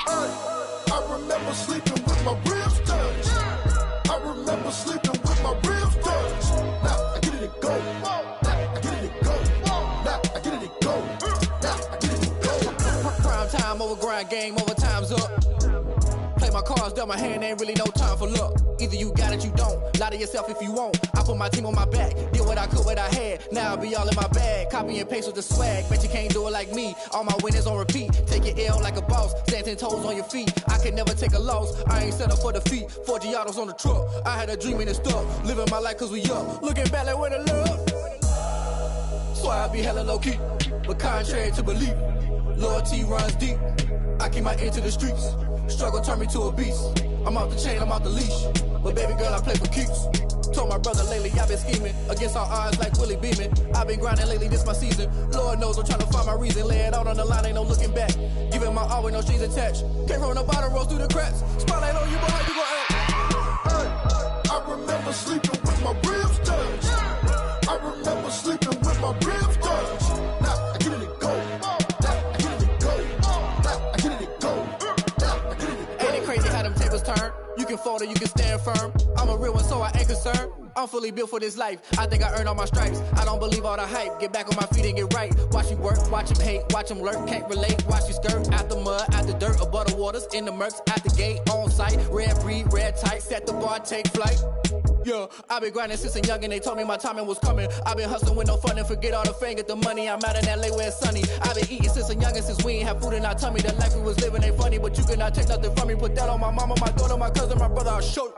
I remember sleeping with my ribs touched. I remember sleeping with my ribs touched. Now I get it and go. Now I get it and go. Now I get it and go. Now I get it and go. Prime time over grind game, over time's up. Play my cards, dealt my hand, ain't really no time for luck. Either you got it, you don't. Lie to yourself if you won't. I put my team on my back, did what I could, what I had. Now I'll be all in my bag, copy and paste with the swag. Bet you can't do it like me. All my winners on repeat. Take your L like a boss, stand 10 toes on your feet. I can never take a loss. I ain't set up for defeat. 4 Giottos on the truck. I had a dream and it stuck. Living my life cause we up. Looking back like where the love. So I be hella low key, but contrary to belief, loyalty runs deep. I keep my ear to the streets. Struggle turned me to a beast. I'm off the chain, I'm off the leash. But baby girl, I play for keeps. Told my brother lately, I've been scheming. Against all odds like Willie Beeman. I've been grinding lately, this my season. Lord knows I'm trying to find my reason. Lay it out on the line, ain't no looking back. Giving my all with no strings attached. Came from the bottom, rose through the cracks. Spotlight on you, boy, how you gon' act? I remember sleeping with my ribs touched. I remember sleeping with my ribs touched. Now I get it and go. Now I get it and go. Now I get it and go. Ain't it crazy how them tables turn? You can fold or you can stand firm. I'm a real one, so I ain't concerned. I'm fully built for this life. I think I earned all my stripes. I don't believe all the hype. Get back on my feet and get right. Watch you work, watch him hate, watch him lurk. Can't relate, watch you skirt. Out the mud, out the dirt, above the waters, in the murks, out the gate, on site. Red breed, red tight, set the bar, take flight. Yeah, I've been grinding since a youngin', they told me my timing was coming. I've been hustling with no fun and forget all the fame, get the money. I'm out in LA where it's sunny. I've been eating since a youngin', since we ain't have food in our tummy. The life we was living ain't funny, but you cannot take nothing from me. Put that on my mama, my daughter, my cousin, my brother, I'll show you.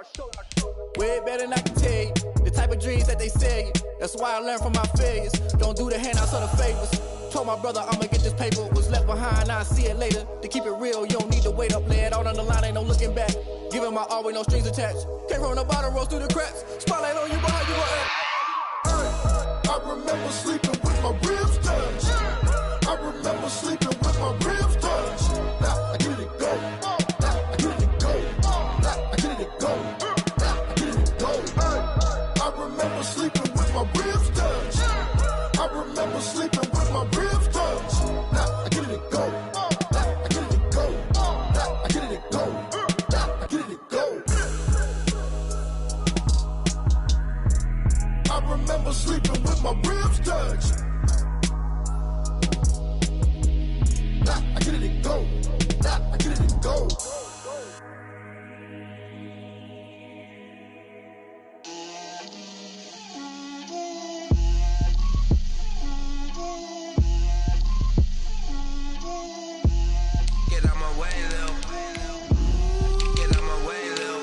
Way better than I can tell you. The type of dreams that they sell you. That's why I learned from my failures. Don't do the handouts or the favors. Told my brother I'ma get this paper. Was left behind, I'll see it later. To keep it real, you don't need to wait up. Lay it out on the line, ain't no looking back. Giving my all with no strings attached. Came from the bottom, rose through the cracks. Spotlight on you, boy, how you gon' act? I remember sleeping with my ribs touched. I remember sleeping with my ribs touched. Now I get it and go. Now I get it and go. Now I get it and go. Now I get it and go. I remember sleeping with my ribs touched. I remember sleeping with my ribs touched. Now I get it and go. Now I get it and go. Now I get it and go. Now I get it and go. I remember sleeping with my ribs touched. Now I get it and go. Now I get it and go. Get out my way, Lil. Get out my way, Lil.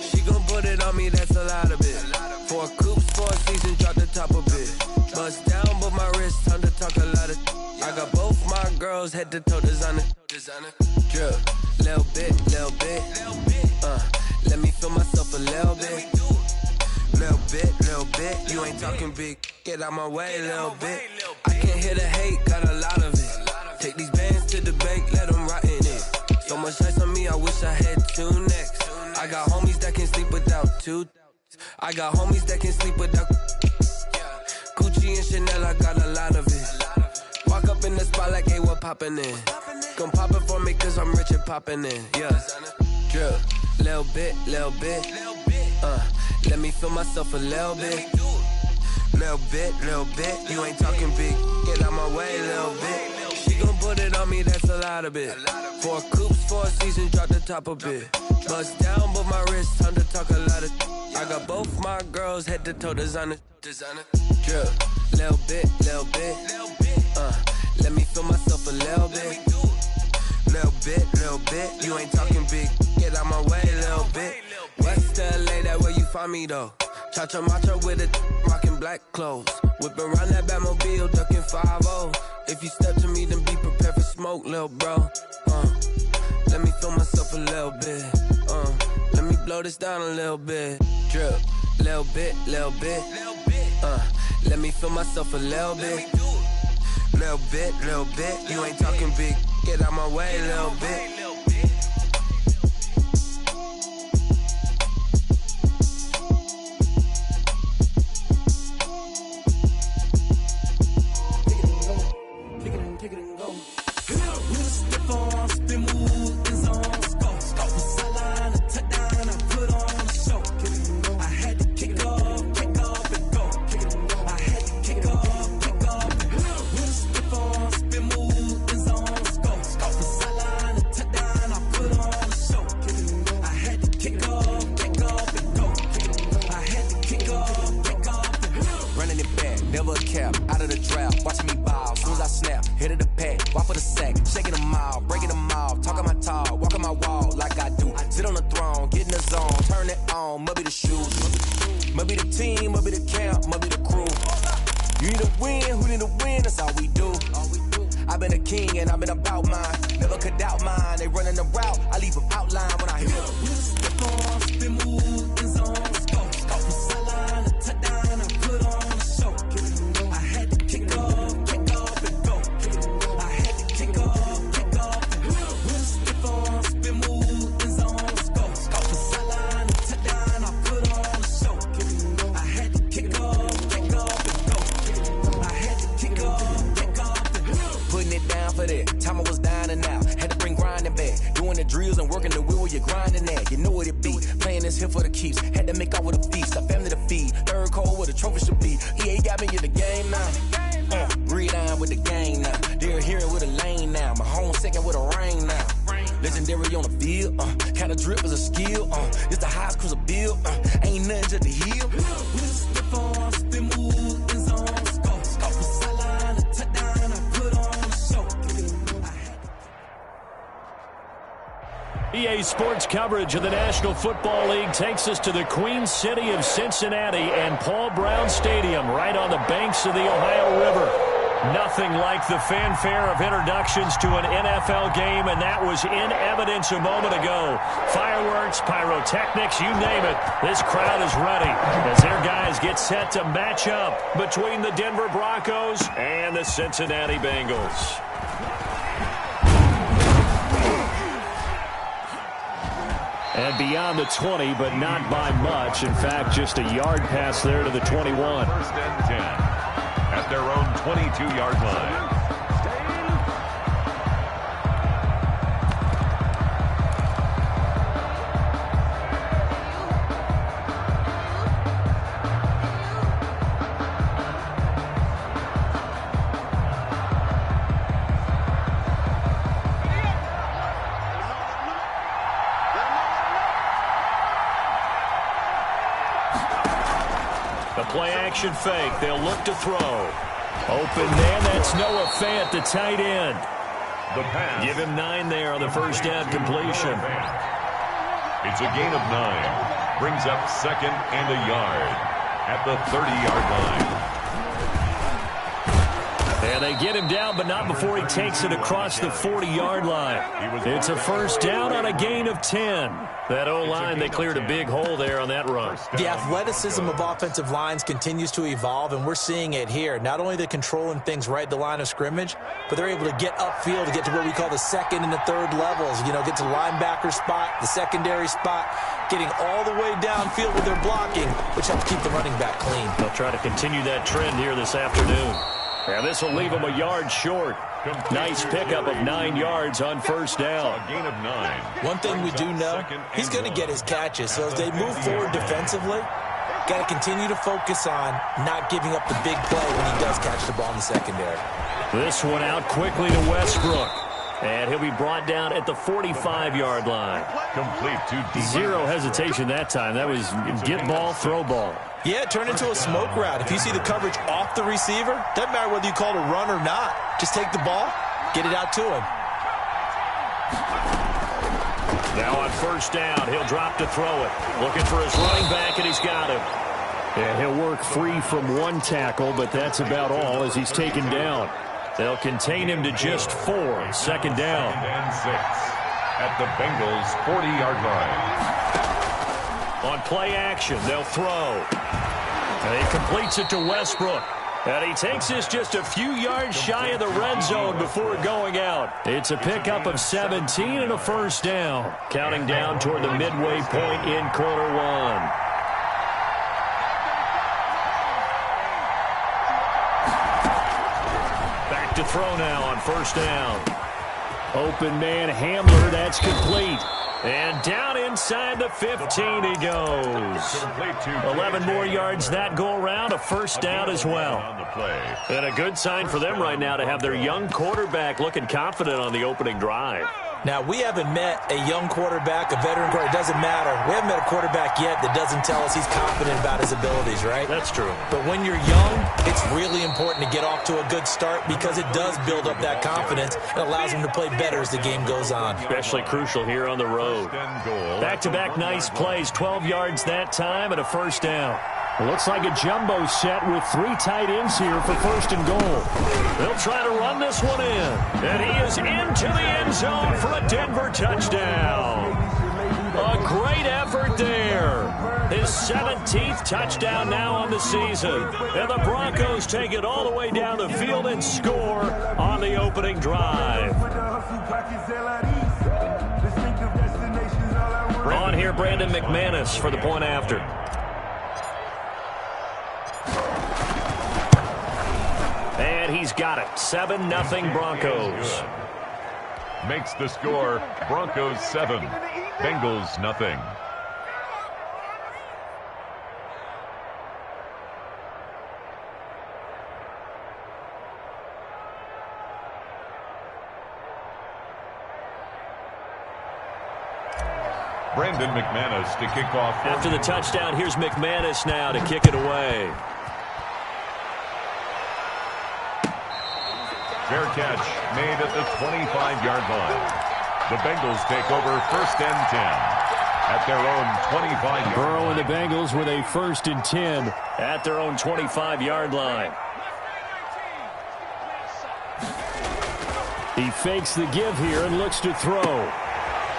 She gon' put it on me, that's a lot of it. 4 coops, 4 seasons, drop the top a bit. Bust down, but my wrist, time to talk a lot of. I got both my girls head to toe designer. Drip, little bit, little bit. Let me feel myself a little bit. Little bit, you ain't talking big. Get out my way, little bit. I can't hear the hate, got a lot of it. Take these bands to the bank, let them rot in it. So much ice on me, I wish I had 2 necks. I got homies that can sleep without 2. I got homies that can sleep without Gucci and Chanel, I got a lot of it. Walk up in the spot like, hey, what poppin' in? Come pop it for me, cause I'm rich and poppin' in, yeah. Drip, little bit, little bit. Let me feel myself a little bit. Little bit, you ain't talking big. Get out my way, little bit. She gon' put it on me, that's a lot of it. 4 coops, 4 seasons, drop the top a bit. Bust down, but my wrist, time to talk a lot of. I got both my girls head to toe designer. Drip, little bit, little bit. Let me feel myself a little bit. Little bit, you ain't talking big. Get out my way, little bit. West LA, that where you find me though. Cha-cha macha with a rockin' black clothes. Whip around that Batmobile, ducking 5-0. If you step to me, then be prepared for smoke, little bro. Let me feel myself a little bit. Let me blow this down a little bit. Drip, little bit, little bit. Let me feel myself a little bit. Little bit, you ain't talking big. Get out my way, little bit. on, spin, move, end zone, score. From sideline to touchdown, I put on a show. I had to kick off and go. I had to kick off and go. With a spin on, spin, move, end zone, score. From sideline to touchdown, I put on a show. I had to kick off and go. I had to kick off and go. Running it back, never a cap, out of the draft, watching me ball, soon as I snap, head of the pack, walk for the sack, shaking them all, breaking them all, talking my talk, walking my wall like I do, sit on the throne, get in the zone, turn it on, must be the shoes, must be the team, must be the camp, must be the crew, you need to win, who need to win, that's all we do, I've been a king and I've been about mine, never could doubt mine, they running the route, I leave them outline when I hit them. Spin on, spin, move, end zone, score. From sideline to touchdown, I put on a show. I had to kick off and go. I had to kick off and go. With a spin on, spin, move, end zone, score. From sideline to touchdown, I put on a show. I had to kick off and go. I had to kick off and go. Putting it down for that. Time I was down and out. Had to bring grinding back. Doing the drills and working the wheel where you're grinding at. You know what it be. Playing this here for the keeps. Had to make off with a feast. A family to feed. Third cold where the trophy should be. EA got me in the game now. Breathe down with the game now. They're here with a lane now. My home second with a rain now. Legendary on the field. Kinda drip is a skill. It's the highest cruiser bill. Ain't nothing to the heel. Spin on, spin, move, end zone, score. From sideline to touchdown, I put on a show. EA Sports coverage of the National Football League takes us to the Queen City of Cincinnati and Paul Brown Stadium right on the banks of the Ohio River. Nothing like the fanfare of introductions to an NFL game, and that was in evidence a moment ago. Fireworks, pyrotechnics, you name it. This crowd is ready as their guys get set to match up between the Denver Broncos and the Cincinnati Bengals. And beyond the 20, but not by much. In fact, just a yard pass there to the 21. First and 10 at their own 22-yard line. Play action fake. They'll look to throw. Open man. That's Noah Fant, the tight end. The pass. Give him 9 there on the first down completion. It's a gain of 9. Brings up second and a yard at the 30-yard line. And they get him down, but not before he takes it across the 40-yard line. It's a first down on a gain of 10. That O-line, they cleared a big hole there on that run. The athleticism of offensive lines continues to evolve, and we're seeing it here. Not only the controlling things right at the line of scrimmage, but they're able to get upfield to get to what we call the second and the third levels. You know, get to the linebacker spot, the secondary spot, getting all the way downfield with their blocking, which helps keep the running back clean. They'll try to continue that trend here this afternoon. And this will leave them a yard short. Nice pickup of 9 yards on first down. A gain of 9. One thing we do know, he's going to get his catches. So as they move forward defensively, got to continue to focus on not giving up the big play when he does catch the ball in the secondary. This one out quickly to Westbrook. And he'll be brought down at the 45-yard line. Complete to deep. Zero hesitation that time. That was get ball, throw ball. Yeah, turn into a smoke route. If you see the coverage off the receiver, doesn't matter whether you call it a run or not. Just take the ball, get it out to him. Now on first down, he'll drop to throw it. Looking for his running back, and he's got him. Yeah, he'll work free from one tackle, but that's about all as he's taken down. They'll contain him to just 4. Second down. And 6 at the Bengals' 40-yard line. On play action, they'll throw. And he completes it to Westbrook. And he takes this just a few yards shy of the red zone before going out. It's a pickup of 17 and a first down. Counting down toward the midway point in quarter 1. To throw now on first down. Open man Hamler, that's complete. And down inside the 15 he goes. 11 more yards that go around, a first down as well. And a good sign for them right now to have their young quarterback looking confident on the opening drive. Now, we haven't met a young quarterback, a veteran quarterback. It doesn't matter. We haven't met a quarterback yet that doesn't tell us he's confident about his abilities, right? That's true. But when you're young, it's really important to get off to a good start because it does build up that confidence. It allows him to play better as the game goes on. Especially crucial here on the road. Back-to-back nice plays, 12 yards that time and a first down. It looks like a jumbo set with 3 tight ends here for first and goal. They'll try to run this one in. And he is into the end zone for a Denver touchdown. A great effort there. His 17th touchdown now on the season. And the Broncos take it all the way down the field and score on the opening drive. On here, Brandon McManus for the point after. And he's got it. 7-0 Broncos. Makes the score Broncos 7, Bengals nothing. Brandon McManus to kick off. After the touchdown, here's McManus now to kick it away. Fair catch made at the 25-yard line. The Bengals take over first and 10 at their own 25-yard line. Burrow and the Bengals with a first and 10 at their own 25-yard line. He fakes the give here and looks to throw.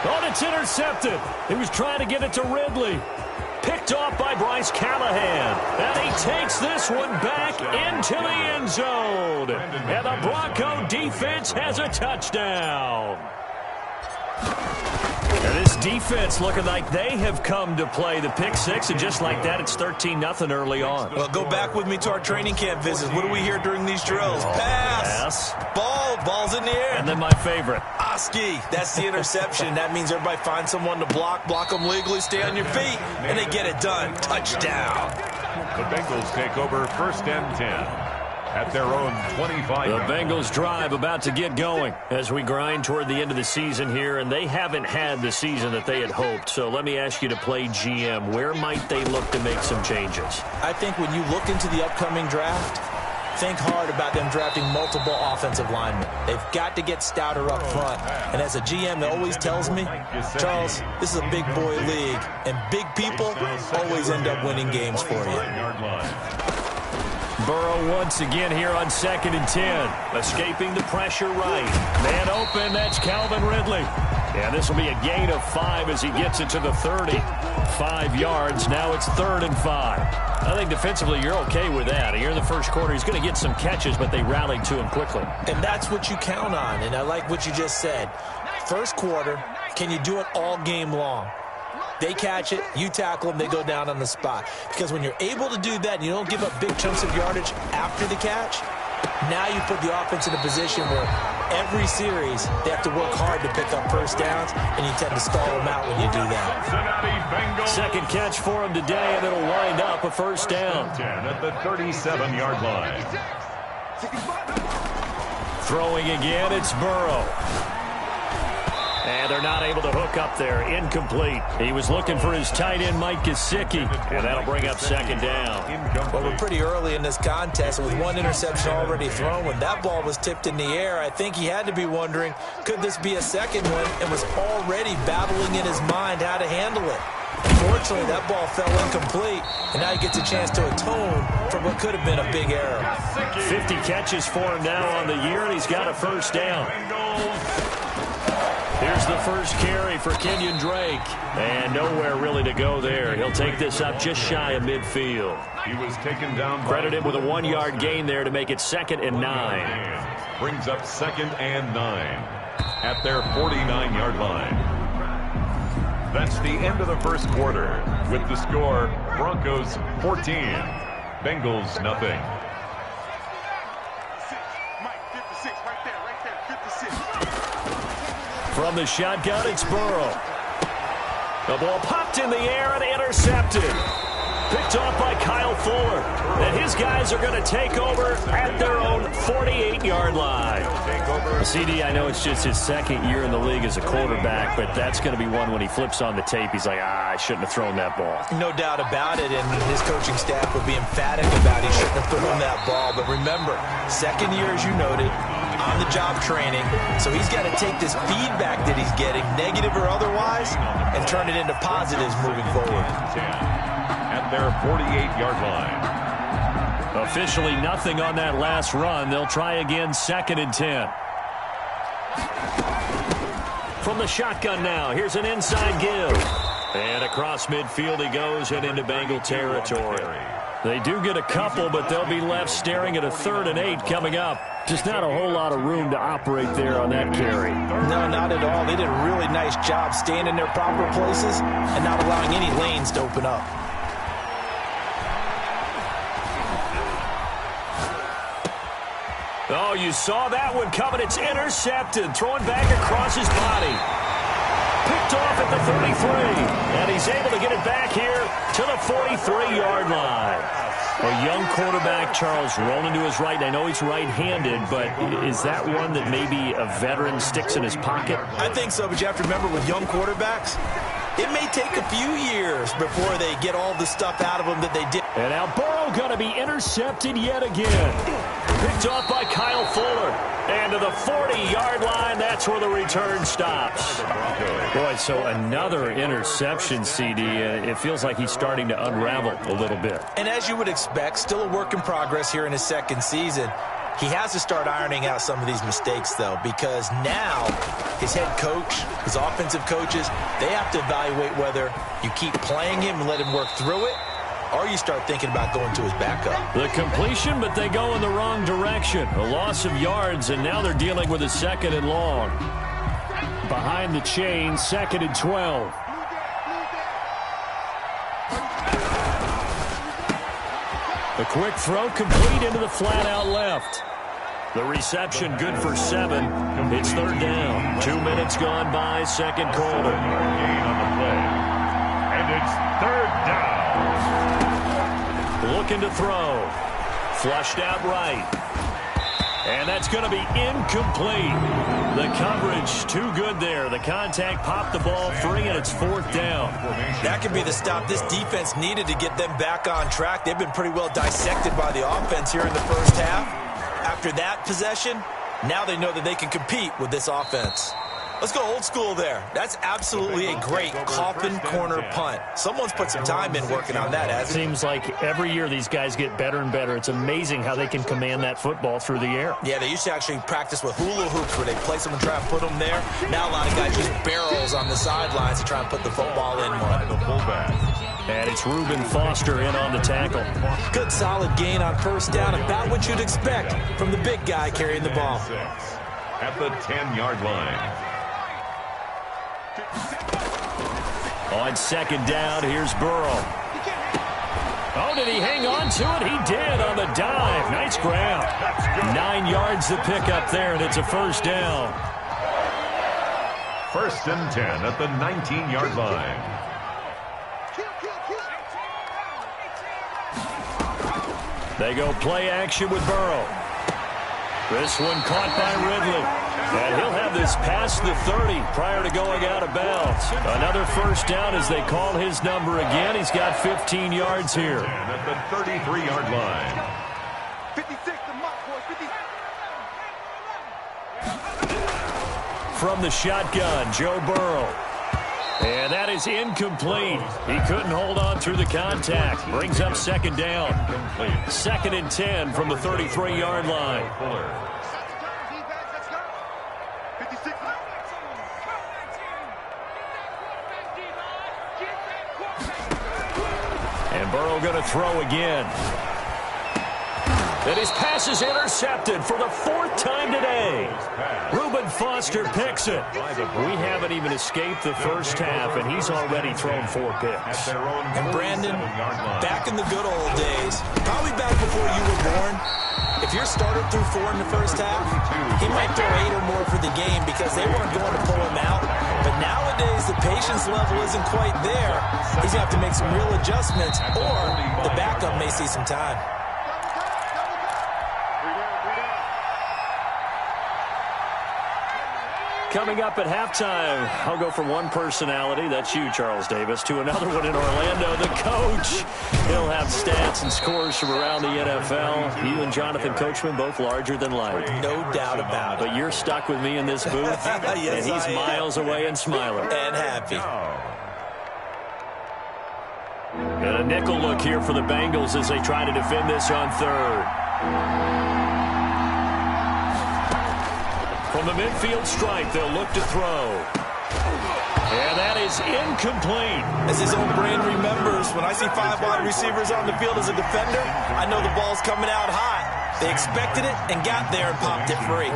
Oh, it's intercepted. He was trying to get it to Ridley. Picked off by Bryce Callahan. And he takes this one back into the end zone. And the Bronco defense has a touchdown. And this defense looking like they have come to play the pick six, and just like that, it's 13-0 early on. Well, go back with me to our training camp visits. What do we hear during these drills? Pass. Ball's in the air. And then my favorite. Oski. That's the interception. That means everybody finds someone to block them legally, stay on your feet, and they get it done. Touchdown. The Bengals take over first and 10 at their own 25. The Bengals drive about to get going as we grind toward the end of the season here, and they haven't had the season that they had hoped. So let me ask you to play GM. Where might they look to make some changes? I think when you look into the upcoming draft, think hard about them drafting multiple offensive linemen. They've got to get stouter up front. And as a GM that always tells me, Charles, this is a big boy league, and big people always end up winning games for you. Burrow once again here on 2nd and 10. Escaping the pressure right. Man open, that's Calvin Ridley. And this will be a gain of 5 as he gets it to the 30. 5 yards, now it's 3rd and 5. I think defensively you're okay with that. Here in the first quarter, he's going to get some catches, but they rallied to him quickly. And that's what you count on, and I like what you just said. First quarter, can you do it all game long? They catch it, you tackle them, they go down on the spot. Because when you're able to do that and you don't give up big chunks of yardage after the catch, now you put the offense in a position where every series they have to work hard to pick up first downs, and you tend to stall them out when you do that. Second catch for him today, and it'll wind up a first down. 10 at the 37-yard line. Throwing again, it's Burrow. And they're not able to hook up there. Incomplete. He was looking for his tight end, Mike Gesicki. And that'll bring up second down. Well, we're pretty early in this contest with one interception already thrown. When that ball was tipped in the air, I think he had to be wondering, could this be a second one? And was already battling in his mind how to handle it. Fortunately, that ball fell incomplete, and now he gets a chance to atone for what could have been a big error. 50 catches for him now on the year, and he's got a first down. Here's the first carry for Kenyon Drake. And nowhere really to go there. He'll take this up just shy of midfield. He was taken down. Credit him with a 1-yard gain there to make it 2nd and 9. Brings up 2nd and 9 at their 49-yard line. That's the end of the first quarter with the score Broncos 14, Bengals nothing. From the shotgun, it's Burrow. The ball popped in the air and intercepted. Picked off by Kyle Fuller. And his guys are going to take over at their own 48-yard line. CD, I know it's just his second year in the league as a quarterback, but that's going to be one when he flips on the tape. He's like, I shouldn't have thrown that ball. No doubt about it, and his coaching staff would be emphatic about he shouldn't have thrown that ball. But remember, second year, as you noted, on-the-job training, so he's got to take this feedback that he's getting, negative or otherwise, and turn it into positives moving forward. At their 48-yard line. Officially nothing on that last run. They'll try again, 2nd and 10. From the shotgun now, here's an inside give. And across midfield he goes and into Bengal territory. They do get a couple, but they'll be left staring at a 3rd and 8 coming up. Just not a whole lot of room to operate there on that carry. No, not at all. They did a really nice job staying in their proper places and not allowing any lanes to open up. Oh, you saw that one coming. It's intercepted. Throwing back across his body. Picked off at the 33. And he's able to get it back here to the 43-yard line. A young quarterback, Charles, rolling to his right. I know he's right-handed, but is that one that maybe a veteran sticks in his pocket? I think so, but you have to remember with young quarterbacks, it may take a few years before they get all the stuff out of them that they did. And now Burrow going to be intercepted yet again. Picked off by Kyle Fuller. And to the 40-yard line, that's where the return stops. Boy, so another interception, CD. It feels like he's starting to unravel a little bit. And as you would expect, still a work in progress here in his second season. He has to start ironing out some of these mistakes, though, because now his head coach, his offensive coaches, they have to evaluate whether you keep playing him and let him work through it, or you start thinking about going to his backup. The completion, but they go in the wrong direction. A loss of yards, and now they're dealing with a 2nd and long. Behind the chain, 2nd and 12. The quick throw complete into the flat out left. The reception good for 7. It's 3rd down. 2 minutes gone by, 2nd quarter. Gain on the play. And it's 3rd down. Looking to throw. Flushed out right. And that's going to be incomplete. The coverage too good there. The contact popped the ball free, and it's 4th down. That could be the stop this defense needed to get them back on track. They've been pretty well dissected by the offense here in the first half. After that possession, now they know that they can compete with this offense. Let's go old school there. That's absolutely a great coffin corner punt. Someone's put some time in working on that, hasn't it? Seems like every year these guys get better and better. It's amazing how they can command that football through the air. Yeah, they used to actually practice with hula hoops where they place them and try and put them there. Now a lot of guys use barrels on the sidelines to try and put the football in one. The fullback. And it's Reuben Foster in on the tackle. Good solid gain on 1st down, about what you'd expect from the big guy carrying the ball. At the 10-yard line. On 2nd down, here's Burrow. Oh, did he hang on to it? He did on the dive. Nice grab. 9 yards to pick up there, and it's a 1st down. 1st and 10 at the 19-yard line. They go play action with Burrow. This one caught by Ridley. And he'll have this past the 30 prior to going out of bounds. Another 1st down as they call his number again. He's got 15 yards here. At the 33-yard line. 56, the mark, boys, 50. From the shotgun, Joe Burrow. And that is incomplete. He couldn't hold on through the contact. Brings up 2nd down. 2nd and 10 from the 33-yard line. And Burrow going to throw again. And his pass is intercepted for the 4th time today. Reuben Foster picks it. We haven't even escaped the first half, and he's already thrown 4 picks. And Brandon, back in the good old days, probably back before you were born, if your starter threw 4 in the first half, he might throw 8 or more for the game because they weren't going to pull him out. patience level isn't quite there. He's going to have to make some real adjustments, or the backup may see some time. Coming up at halftime, I'll go from one personality, that's you, Charles Davis, to another one in Orlando, the coach. He'll have stats and scores from around the NFL. You and Jonathan Coachman, both larger than life. No doubt about it. But you're stuck with me in this booth, yes, and he's miles away and smiling. And happy. And a nickel look here for the Bengals as they try to defend this on third. From the midfield stripe, they'll look to throw. And that is incomplete. As his own brain remembers, when I see 5 wide receivers on the field as a defender, I know the ball's coming out hot. They expected it and got there and popped it free.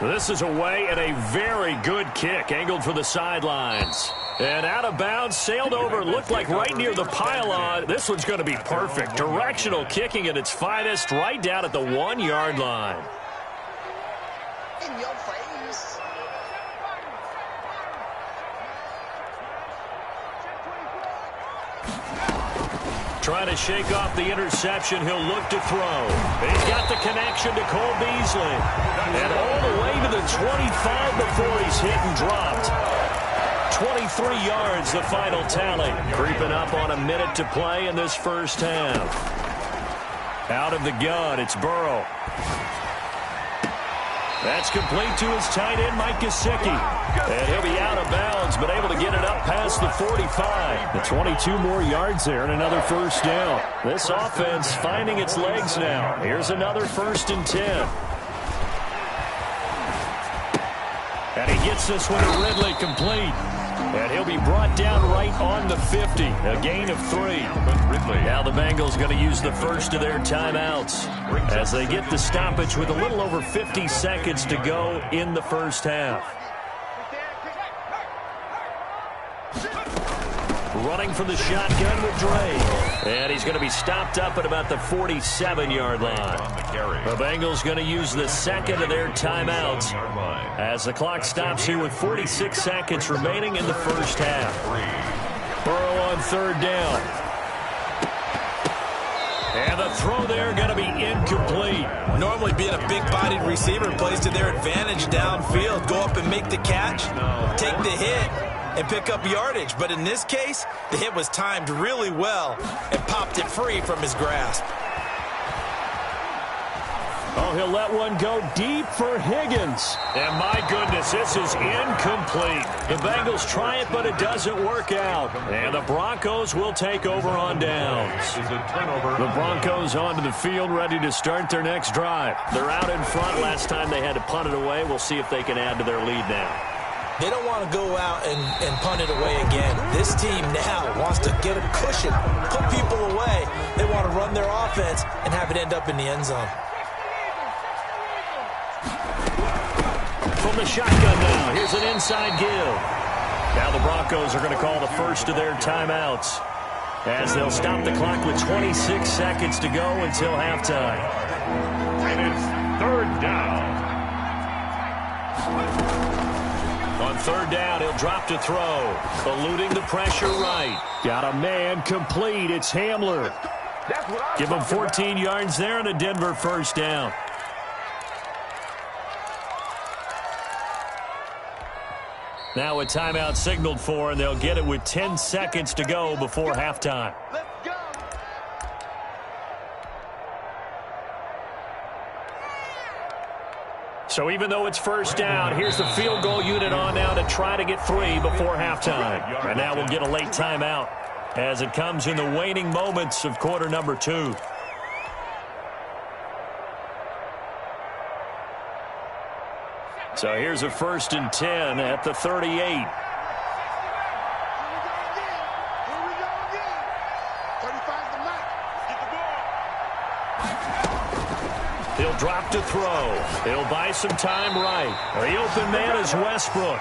This is away and a very good kick, angled for the sidelines. And out of bounds, sailed over, looked like right near the pylon. This one's going to be perfect. Directional kicking at its finest, right down at the 1-yard line. In your face. Trying to shake off the interception, he'll look to throw. He's got the connection to Cole Beasley. And all the way to the 25 before he's hit and dropped. 23 yards, the final tally. Creeping up on a minute to play in this first half. Out of the gun, it's Burrow. That's complete to his tight end, Mike Gesicki. And he'll be out of bounds, but able to get it up past the 45. The 22 more yards there and another first down. This offense finding its legs now. Here's another 1st and 10. And he gets this one to Ridley complete. And he'll be brought down right on the 50. A gain of 3. Now the Bengals going to use the first of their timeouts as they get the stoppage with a little over 50 seconds to go in the first half. Running from the shotgun with Dre. And he's going to be stopped up at about the 47-yard line. The Bengals going to use the second of their timeouts as the clock stops here with 46 seconds remaining in the first half. Burrow on 3rd down. And the throw there going to be incomplete. Normally being a big-bodied receiver plays to their advantage downfield. Go up and make the catch, take the hit, and pick up yardage. But in this case, the hit was timed really well and popped it free from his grasp. Oh, he'll let one go deep for Higgins. And my goodness, this is incomplete. The Bengals try it, but it doesn't work out. And the Broncos will take over on downs. The Broncos onto the field, ready to start their next drive. They're out in front. Last time they had to punt it away. We'll see if they can add to their lead now. They don't want to go out and punt it away again. This team now wants to get a cushion, put people away. They want to run their offense and have it end up in the end zone. From the shotgun now, here's an inside give. Now the Broncos are going to call the first of their timeouts as they'll stop the clock with 26 seconds to go until halftime. And it's 3rd down. On 3rd down, he'll drop to throw. Eluding the pressure right. Got a man complete. It's Hamler. Give him 14 yards there and a Denver 1st down. Now a timeout signaled for, and they'll get it with 10 seconds to go before halftime. So even though it's 1st down, here's the field goal unit on now to try to get 3 before halftime. And now we'll get a late timeout as it comes in the waning moments of quarter number 2. So here's a 1st and 10 at the 38. He'll drop to throw. He'll buy some time right. The open man is Westbrook.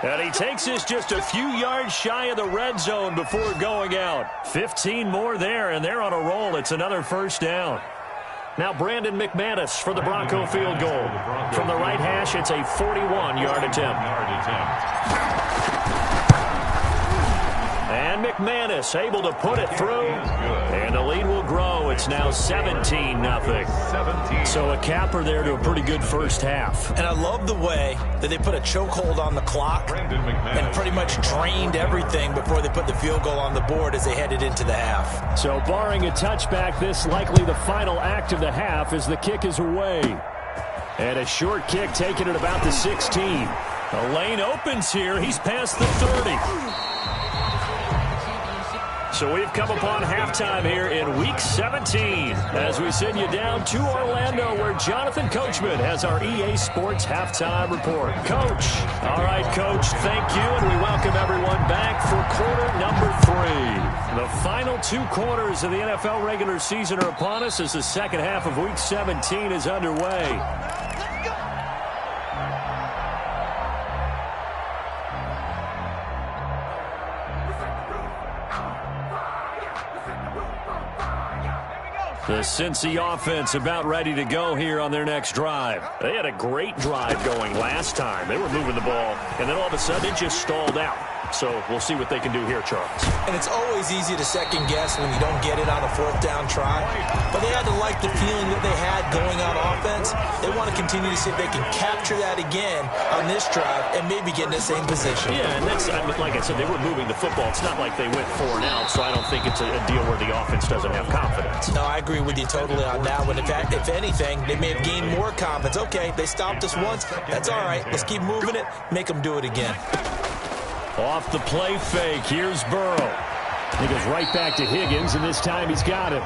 And he takes this just a few yards shy of the red zone before going out. 15 more there, and they're on a roll. It's another 1st down. Now Brandon McManus for the Bronco field goal. From the right hash, it's a 41-yard attempt. And McManus able to put it through. And the lead will grow. It's now 17-0. So a capper there to a pretty good first half. And I love the way that they put a chokehold on the clock and pretty much drained everything before they put the field goal on the board as they headed into the half. So barring a touchback, this likely the final act of the half as the kick is away. And a short kick taken at about the 16. The lane opens here. He's past the 30. So we've come upon halftime here in Week 17 as we send you down to Orlando where Jonathan Coachman has our EA Sports Halftime Report. Coach. All right, Coach, thank you, and we welcome everyone back for quarter number 3. The final 2 quarters of the NFL regular season are upon us as the second half of Week 17 is underway. The Cincy offense about ready to go here on their next drive. They had a great drive going last time. They were moving the ball, and then all of a sudden it just stalled out. So we'll see what they can do here, Charles. And it's always easy to second guess when you don't get it on a 4th down try. But they had to like the feeling that they had going on offense. They want to continue to see if they can capture that again on this drive and maybe get in the same position. Yeah, and that's, like I said, they were moving the football. It's not like they went 4 and out, so I don't think it's a deal where the offense doesn't have confidence. No, I agree with you totally on that one. In fact, if anything, they may have gained more confidence. Okay, they stopped us once. That's all right. Let's keep moving it. Make them do it again. Off the play fake, here's Burrow. He goes right back to Higgins, and this time he's got it.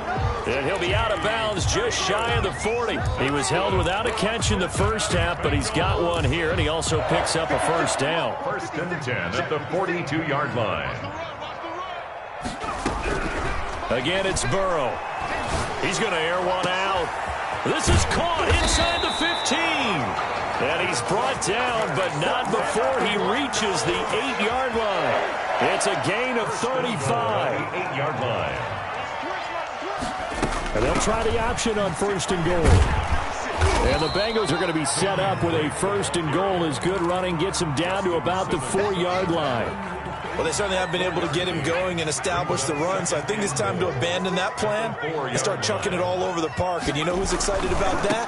And he'll be out of bounds just shy of the 40. He was held without a catch in the first half, but he's got one here, and he also picks up a first down. 1st and 10 at the 42-yard line. Again, it's Burrow. He's going to air one out. This is caught inside the 15. And he's brought down, but not before he reaches the 8-yard line. It's a gain of 35. 8-yard line. And they'll try the option on 1st and goal. And the Bengals are going to be set up with a 1st and goal as good running gets him down to about the 4-yard line. Well, they certainly have been able to get him going and establish the run, so I think it's time to abandon that plan and start chucking it all over the park. And you know who's excited about that?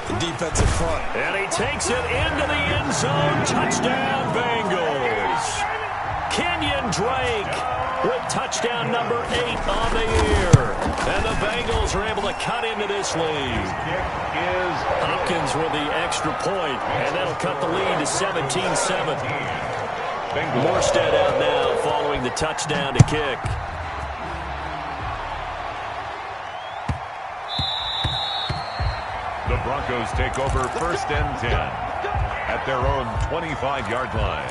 The defensive front. And he takes it into the end zone. Touchdown, Bengals. Kenyon Drake with touchdown number 8 on the year. And the Bengals are able to cut into this lead. Hopkins with the extra point, and that'll cut the lead to 17-7. Morstead out now following the touchdown to kick. The Broncos take over 1st and 10 at their own 25-yard line.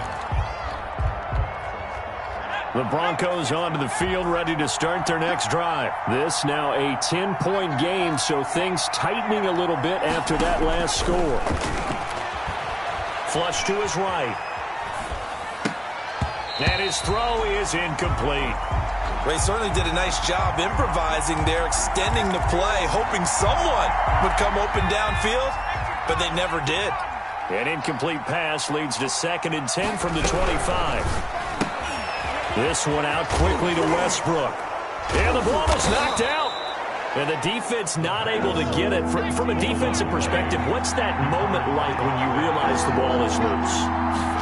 The Broncos onto the field ready to start their next drive. This now a 10-point game, so things tightening a little bit after that last score. Flush to his right. And his throw is incomplete. They certainly did a nice job improvising there, extending the play, hoping someone would come open downfield, but they never did. An incomplete pass leads to 2nd and 10 from the 25. This one out quickly to Westbrook. And the ball is knocked out. And the defense not able to get it. From a defensive perspective, what's that moment like when you realize the ball is loose?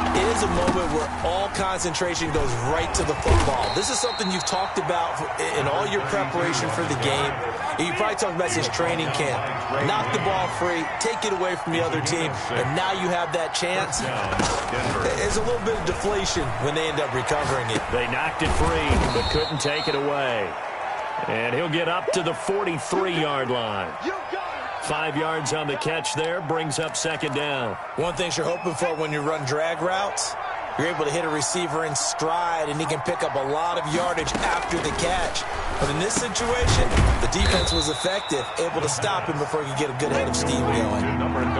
It is a moment where all concentration goes right to the football. This is something you've talked about in all your preparation for the game. You probably talked about since training camp. Knock the ball free, take it away from the other team, and now you have that chance. There's a little bit of deflation when they end up recovering it. They knocked it free, but couldn't take it away. And he'll get up to the 43-yard line. 5 yards on the catch there, brings up 2nd down. One thing you're hoping for when you run drag routes, you're able to hit a receiver in stride, and he can pick up a lot of yardage after the catch. But in this situation, the defense was effective, able to stop him before he could get a good head of steam going. Number 32.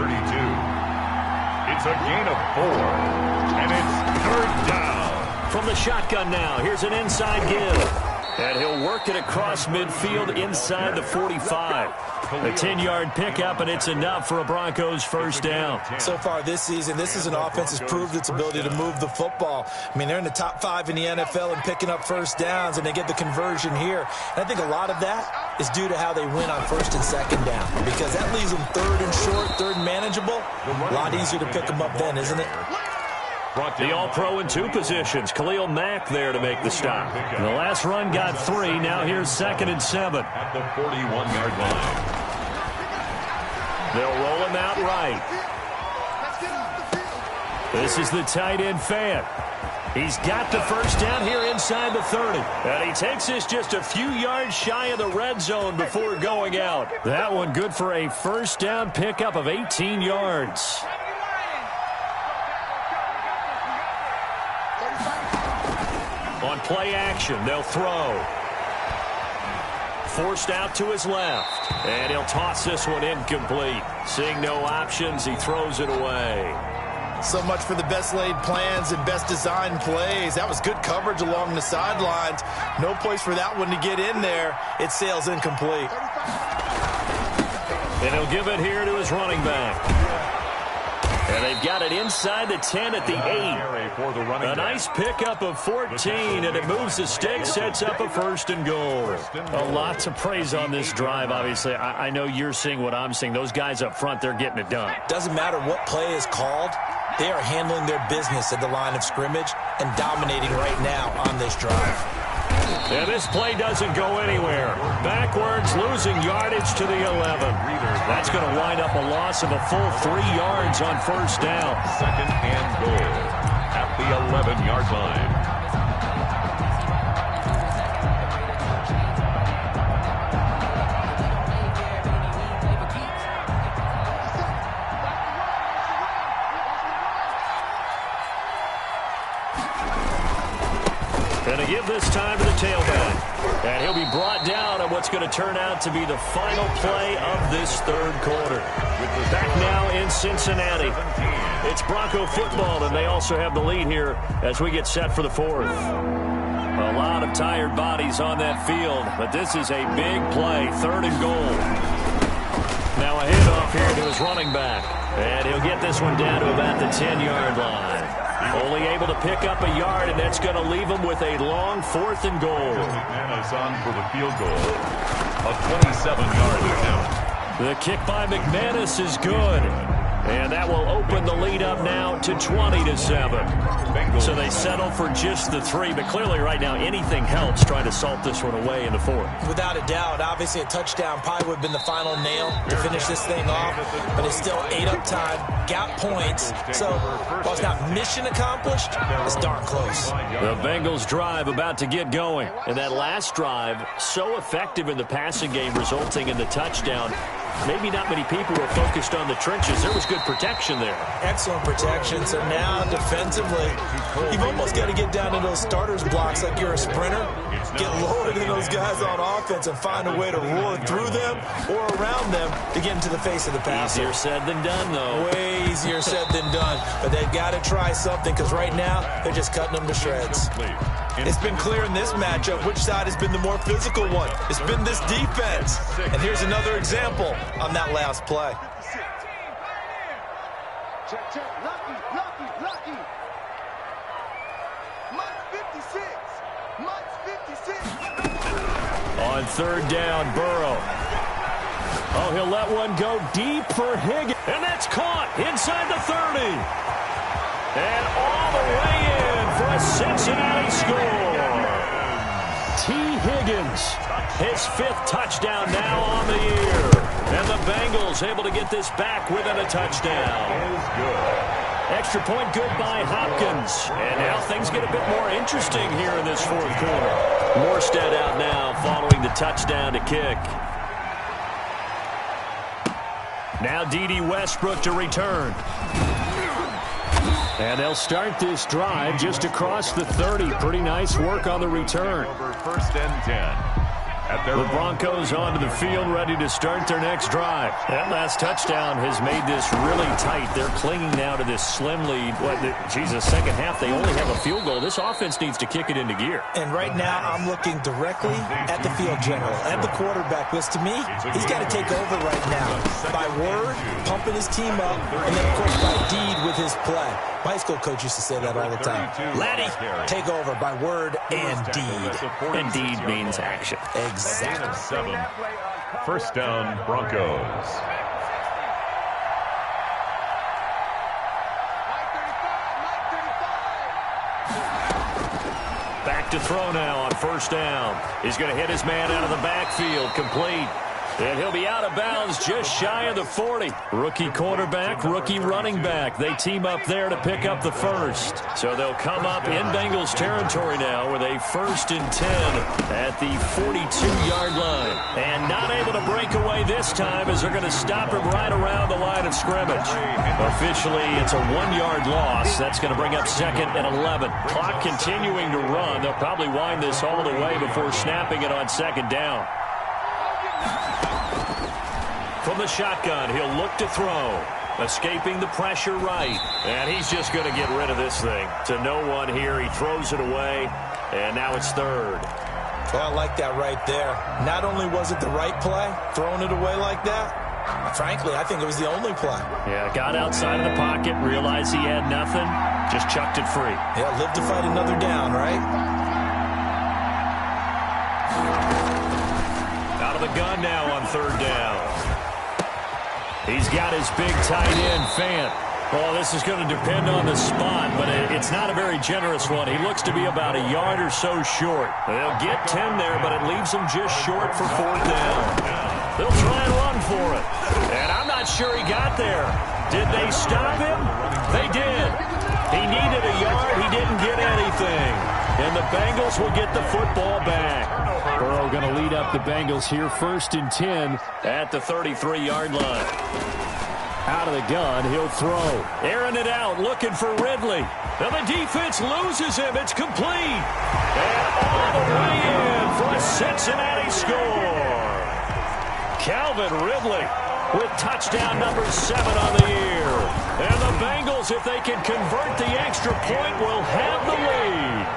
It's a gain of 4, and it's 3rd down. From the shotgun now, here's an inside give. And he'll work it across midfield inside the 45. A 10-yard pickup, and it's enough for a Broncos first down. So far this season, this is an offense that's proved its ability to move the football. I mean, they're in the top 5 in the NFL in picking up first downs, and they get the conversion here. And I think a lot of that is due to how they win on first and second down, because that leaves them third and short, third and manageable. A lot easier to pick them up then, isn't it? The All-Pro in 2 positions. Khalil Mack there to make the stop. The last run got 3. Now here's 2nd and 7. At the 41-yard line. They'll roll him out right. This is the tight end Fant. He's got the first down here inside the 30. And he takes this just a few yards shy of the red zone before going out. That one good for a first down pickup of 18 yards. On play action, they'll throw. Forced out to his left. And he'll toss this one incomplete. Seeing no options, he throws it away. So much for the best laid plans and best designed plays. That was good coverage along the sidelines. No place for that one to get in there. It sails incomplete. And he'll give it here to his running back. And they've got it inside the 10 at the 8. A nice pickup of 14, and it moves the stick, sets up a first and goal. A lot to praise on this drive, obviously. I know you're seeing what I'm seeing. Those guys up front, they're getting it done. Doesn't matter what play is called. They are handling their business at the line of scrimmage and dominating right now on this drive. And this play doesn't go anywhere. Backwards, losing yardage to the 11. That's going to wind up a loss of a full 3 yards on first down. 2nd and goal at the 11-yard line. And to give this time to the tailback. And he'll be brought down on what's going to turn out to be the final play of this third quarter. Back now in Cincinnati. It's Bronco football, and they also have the lead here as we get set for the fourth. A lot of tired bodies on that field, but this is a big play, 3rd and goal. Now a handoff here to his running back. And he'll get this one down to about the 10-yard line. Only able to pick up a yard, and that's going to leave him with a long 4th and goal. McManus on for the field goal. A 27-yard attempt. The kick by McManus is good. And that will open the lead up now to 20-7. So they settle for just the 3. But clearly right now anything helps trying to salt this one away in the 4th. Without a doubt, obviously a touchdown probably would have been the final nail to finish this thing off. But it's still 8 up time, got points. So while it's not mission accomplished, it's darn close. The Bengals drive about to get going. And that last drive, so effective in the passing game, resulting in the touchdown. Maybe not many people were focused on the trenches. There was good protection there. Excellent protection. So now defensively, you've almost got to get down to those starters blocks like you're a sprinter. Get lower than those guys on offense and find a way to roar through them or around them to get into the face of the passer. Easier said than done, though. Way easier said than done. But they've got to try something because right now they're just cutting them to shreds. It's been clear in this matchup which side has been the more physical one. It's been this defense. And here's another example on that last play. Lucky. Mike's 56. On 3rd down, Burrow. Oh, he'll let one go deep for Higgins. And that's caught inside the 30. And all the way in for a Cincinnati score. T. Higgins, his 5th touchdown now on the year. And the Bengals able to get this back within a touchdown. Extra point good by Hopkins. And now things get a bit more interesting here in this 4th quarter. Morstead out now following the touchdown to kick. Now D.D. Westbrook to return. And they'll start this drive just across the 30. Pretty nice work on the return. Over 1st and 10. The Broncos onto the field, ready to start their next drive. That last touchdown has made this really tight. They're clinging now to this slim lead. Second half, they only have a field goal. This offense needs to kick it into gear. And right now, I'm looking directly at the field general, at the quarterback, because to me, he's got to take over right now. By word, pumping his team up, and then, of course, by deed with his play. My high school coach used to say that all the time. Laddie, take over by word and deed. And deed means action. Exactly. 7. First down, Broncos. Back to throw now on first down. He's going to hit his man out of the backfield, complete. And he'll be out of bounds just shy of the 40. Rookie quarterback, rookie running back. They team up there to pick up the first. So they'll come up in Bengals territory now with a 1st and 10 at the 42-yard line. And not able to break away this time as they're going to stop him right around the line of scrimmage. Officially, it's a 1-yard loss. That's going to bring up 2nd and 11. Clock continuing to run. They'll probably wind this all the way before snapping it on 2nd down. From the shotgun, he'll look to throw. Escaping the pressure right. And he's just going to get rid of this thing. To no one here. He throws it away. And now it's 3rd. Well, I like that right there. Not only was it the right play, throwing it away like that, frankly, I think it was the only play. Yeah, got outside of the pocket, realized he had nothing, just chucked it free. Yeah, live to fight another down, right? Out of the gun now on 3rd down. He's got his big tight end, Fant. Well, this is going to depend on the spot, but it's not a very generous one. He looks to be about a yard or so short. They'll get 10 there, but it leaves him just short for 4th down. They'll try and run for it. And I'm not sure he got there. Did they stop him? They did. He needed a yard. He didn't get anything. And the Bengals will get the football back. Burrow going to lead up the Bengals here, 1st and 10 at the 33-yard line. Out of the gun, he'll throw. Airing it out, looking for Ridley. Now the defense loses him. It's complete. And all the way in for a Cincinnati score. Calvin Ridley with touchdown number 7 on the year. And the Bengals, if they can convert the extra point, will have the lead.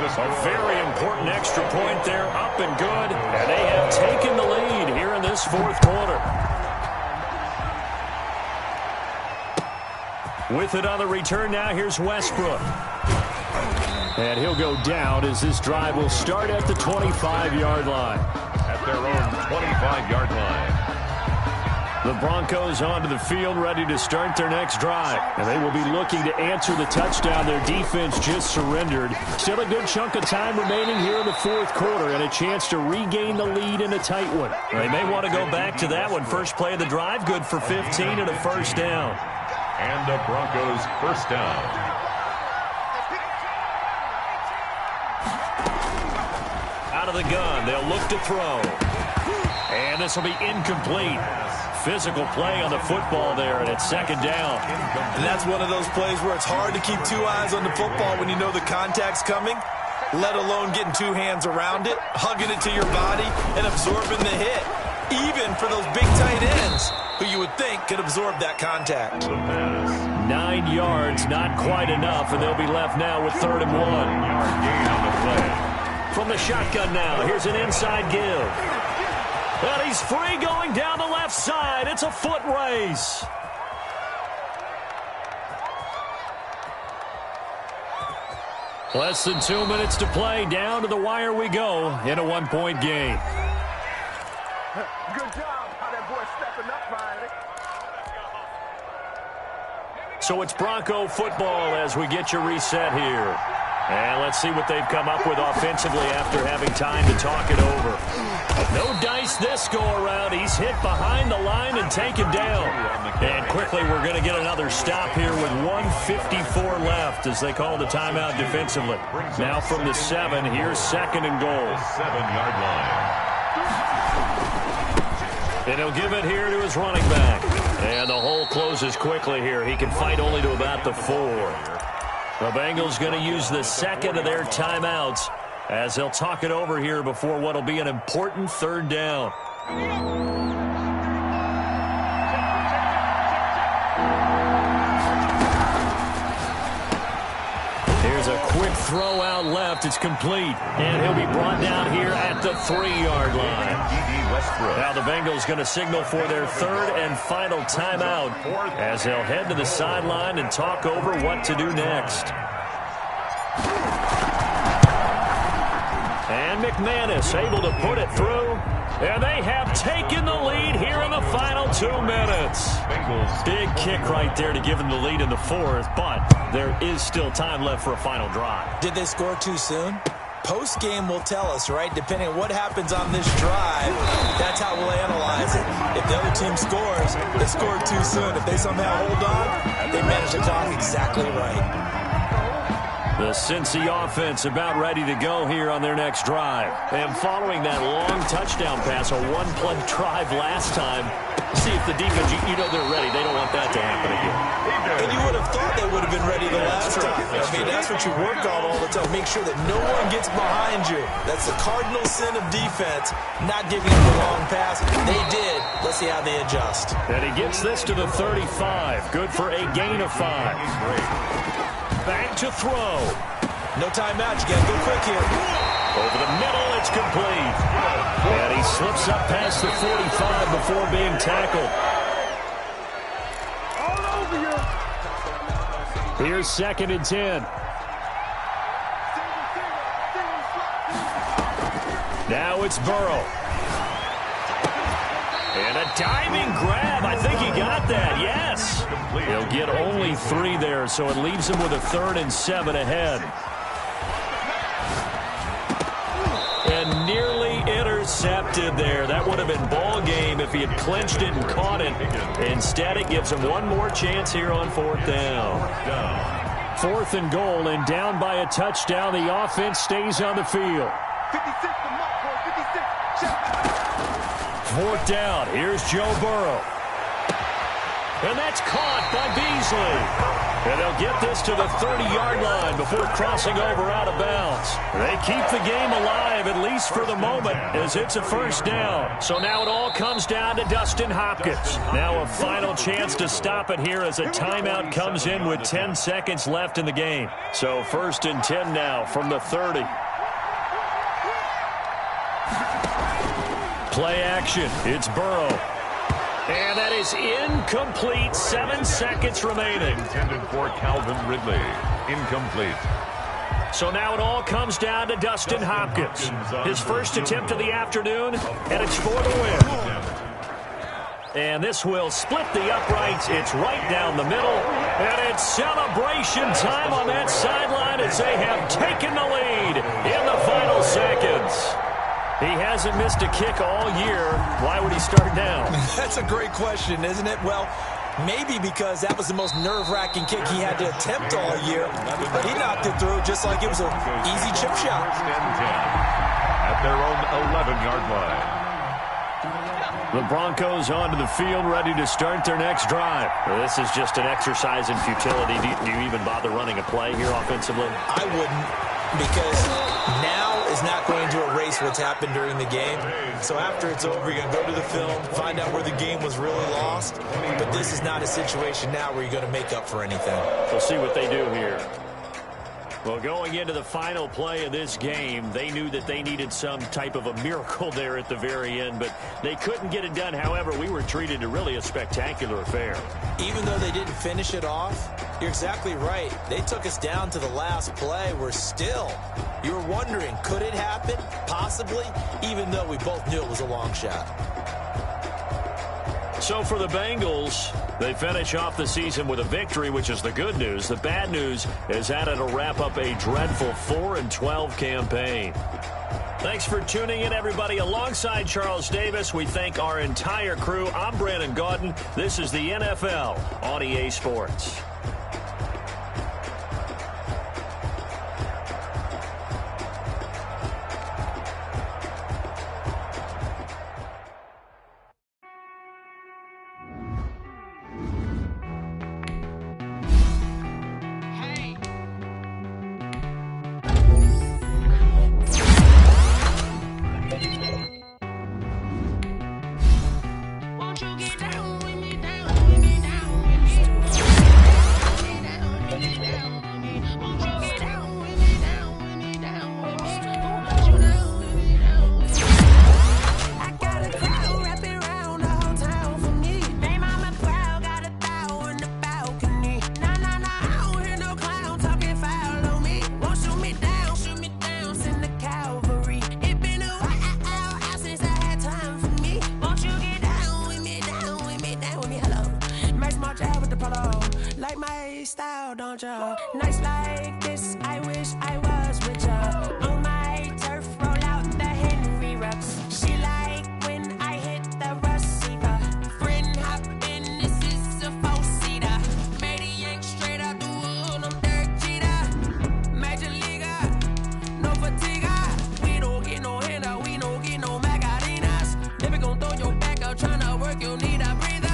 A very important extra point there, up and good. And they have taken the lead here in this 4th quarter. With it on the return now, here's Westbrook. And he'll go down as this drive will start at the 25-yard line. At their own 25-yard line. The Broncos onto the field, ready to start their next drive. And they will be looking to answer the touchdown. Their defense just surrendered. Still a good chunk of time remaining here in the 4th quarter and a chance to regain the lead in a tight one. They may want to go back to that one. First play of the drive, good for 15 and a 1st down. And the Broncos 1st down. Out of the gun, they'll look to throw. And this will be incomplete. Physical play on the football there, and it's 2nd down. And that's one of those plays where it's hard to keep 2 eyes on the football when you know the contact's coming, let alone getting 2 hands around it, hugging it to your body, and absorbing the hit, even for those big tight ends who you would think could absorb that contact. 9 yards, not quite enough, and they'll be left now with 3rd and 1. Gain on the play. From the shotgun now, here's an inside give. And he's free going down the left side. It's a foot race. Less than 2 minutes to play. Down to the wire we go in a 1-point game. Good job, how that boy stepping up finally. So it's Bronco football as we get you reset here. And let's see what they've come up with offensively after having time to talk it over. No dice this go-around. He's hit behind the line and taken down. And quickly we're going to get another stop here with 1:54 left as they call the timeout defensively. Now from the 7, here's 2nd and goal. 7-yard line. And he'll give it here to his running back. And the hole closes quickly here. He can fight only to about the 4. The Bengals going to use the 2nd of their timeouts as they'll talk it over here before what will be an important third down. Here's a quick throw out left. It's complete. And he'll be brought down here at the 3-yard line. Now the Bengals going to signal for their third and final timeout as they'll head to the sideline and talk over what to do next. And McManus able to put it through. And they have taken the lead here in the final 2 minutes. Big kick right there to give them the lead in the fourth, but there is still time left for a final drive. Did they score too soon? Post-game will tell us, right? Depending on what happens on this drive, that's how we'll analyze it. If the other team scores, they scored too soon. If they somehow hold on, they manage the clock exactly right. The Cincy offense about ready to go here on their next drive. And following that long touchdown pass, a one-play drive last time, see if the defense, you know they're ready. They don't want that to happen again. And you would have thought they would have been ready the last time. I mean, that's what you work on all the time. Make sure that no one gets behind you. That's the cardinal sin of defense, not giving them the long pass. They did. Let's see how they adjust. And he gets this to the 35. Good for a gain of 5. Back to throw. No timeout. You got to go quick here. Over the middle, it's complete. And he slips up past the 45 before being tackled. Here's 2nd and 10. Now it's Burrow. And a diving grab. I think he got that. Yes. He'll get only 3 there, so it leaves him with a 3rd and 7 ahead. And nearly intercepted there. That would have been ball game if he had clinched it and caught it. Instead, it gives him one more chance here on 4th down. 4th and goal, and down by a touchdown. The offense stays on the field. 4th down. Here's Joe Burrow. And that's caught by Beasley. And they'll get this to the 30-yard line before crossing over out of bounds. They keep the game alive, at least for the moment, as it's a 1st down. So now it all comes down to Dustin Hopkins. Now a final chance to stop it here as a timeout comes in with 10 seconds left in the game. So 1st and 10 now from the 30. Play action. It's Burrow. And that is incomplete. 7 seconds remaining. Intended for Calvin Ridley. Incomplete. So now it all comes down to Dustin Hopkins. His first attempt of the afternoon, and it's for the win. And this will split the uprights. It's right down the middle. And it's celebration time on that sideline as they have taken the lead in the final seconds. He hasn't missed a kick all year. Why would he start now? That's a great question, isn't it? Well, maybe because that was the most nerve-wracking kick he had to attempt all year. But he knocked it through just like it was an easy chip shot. At their own 11-yard line. The Broncos onto the field, ready to start their next drive. This is just an exercise in futility. Do you even bother running a play here offensively? I wouldn't, because now is not going to erase what's happened during the game. So after it's over, you're going to go to the film, find out where the game was really lost. But this is not a situation now where you're going to make up for anything. We'll see what they do here. Well, going into the final play of this game, they knew that they needed some type of a miracle there at the very end, but they couldn't get it done. However, we were treated to really a spectacular affair. Even though they didn't finish it off, you're exactly right. They took us down to the last play. We're still, you were wondering, could it happen? Possibly, even though we both knew it was a long shot. So for the Bengals, they finish off the season with a victory, which is the good news. The bad news is that it'll wrap up a dreadful 4-12 campaign. Thanks for tuning in, everybody. Alongside Charles Davis, we thank our entire crew. I'm Brandon Gaudin. This is the NFL on EA Sports. like my style, don't ya? Nights like this, I wish I was with ya. On my turf, roll out the Henry Rux. She like when I hit the receiver. Friend hop in, this is a four-seater. Maniac straight out the wood, I'm Derek Jeter. Major leaguer, no fatigue. We don't get no handout, we don't get no Macarinas. Never gon' throw your back out, tryna work, you need a breather.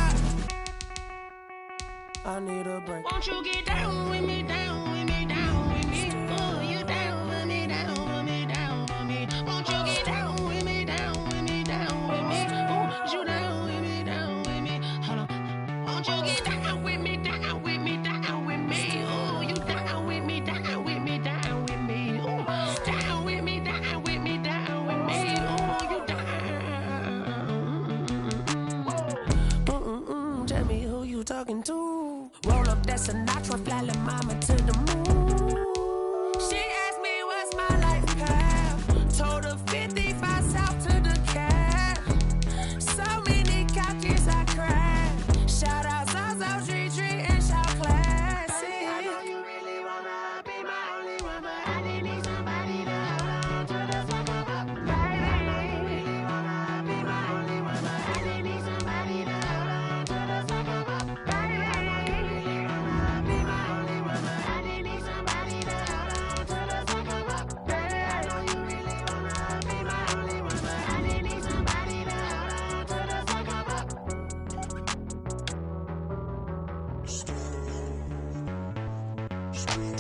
I need a break. Won't you get down with me, down with me, down with me? Oh, you down with me, down with me, down with me. Won't you get down with me, down with me, down with me? Oh, you down with me, down with me. Hold on. Won't you get down with me, down with me, down with me? Oh, you down with me, down with me, down with me. Oh, down with me, down with me, down with me. Oh, you down. Tell me who you talking to. Roll up that Sinatra, fly la mama to the moon. She asked me what's my life path. Told her 55 south to the cat. So many couches I cried. Shout out Zazo, Tree, and shout classic. I know you really wanna be my only one, but I didn't need somebody to hold on to the fuck up. I know you really wanna be my only one, but I didn't need somebody to hold on to the fuck up. Sweet.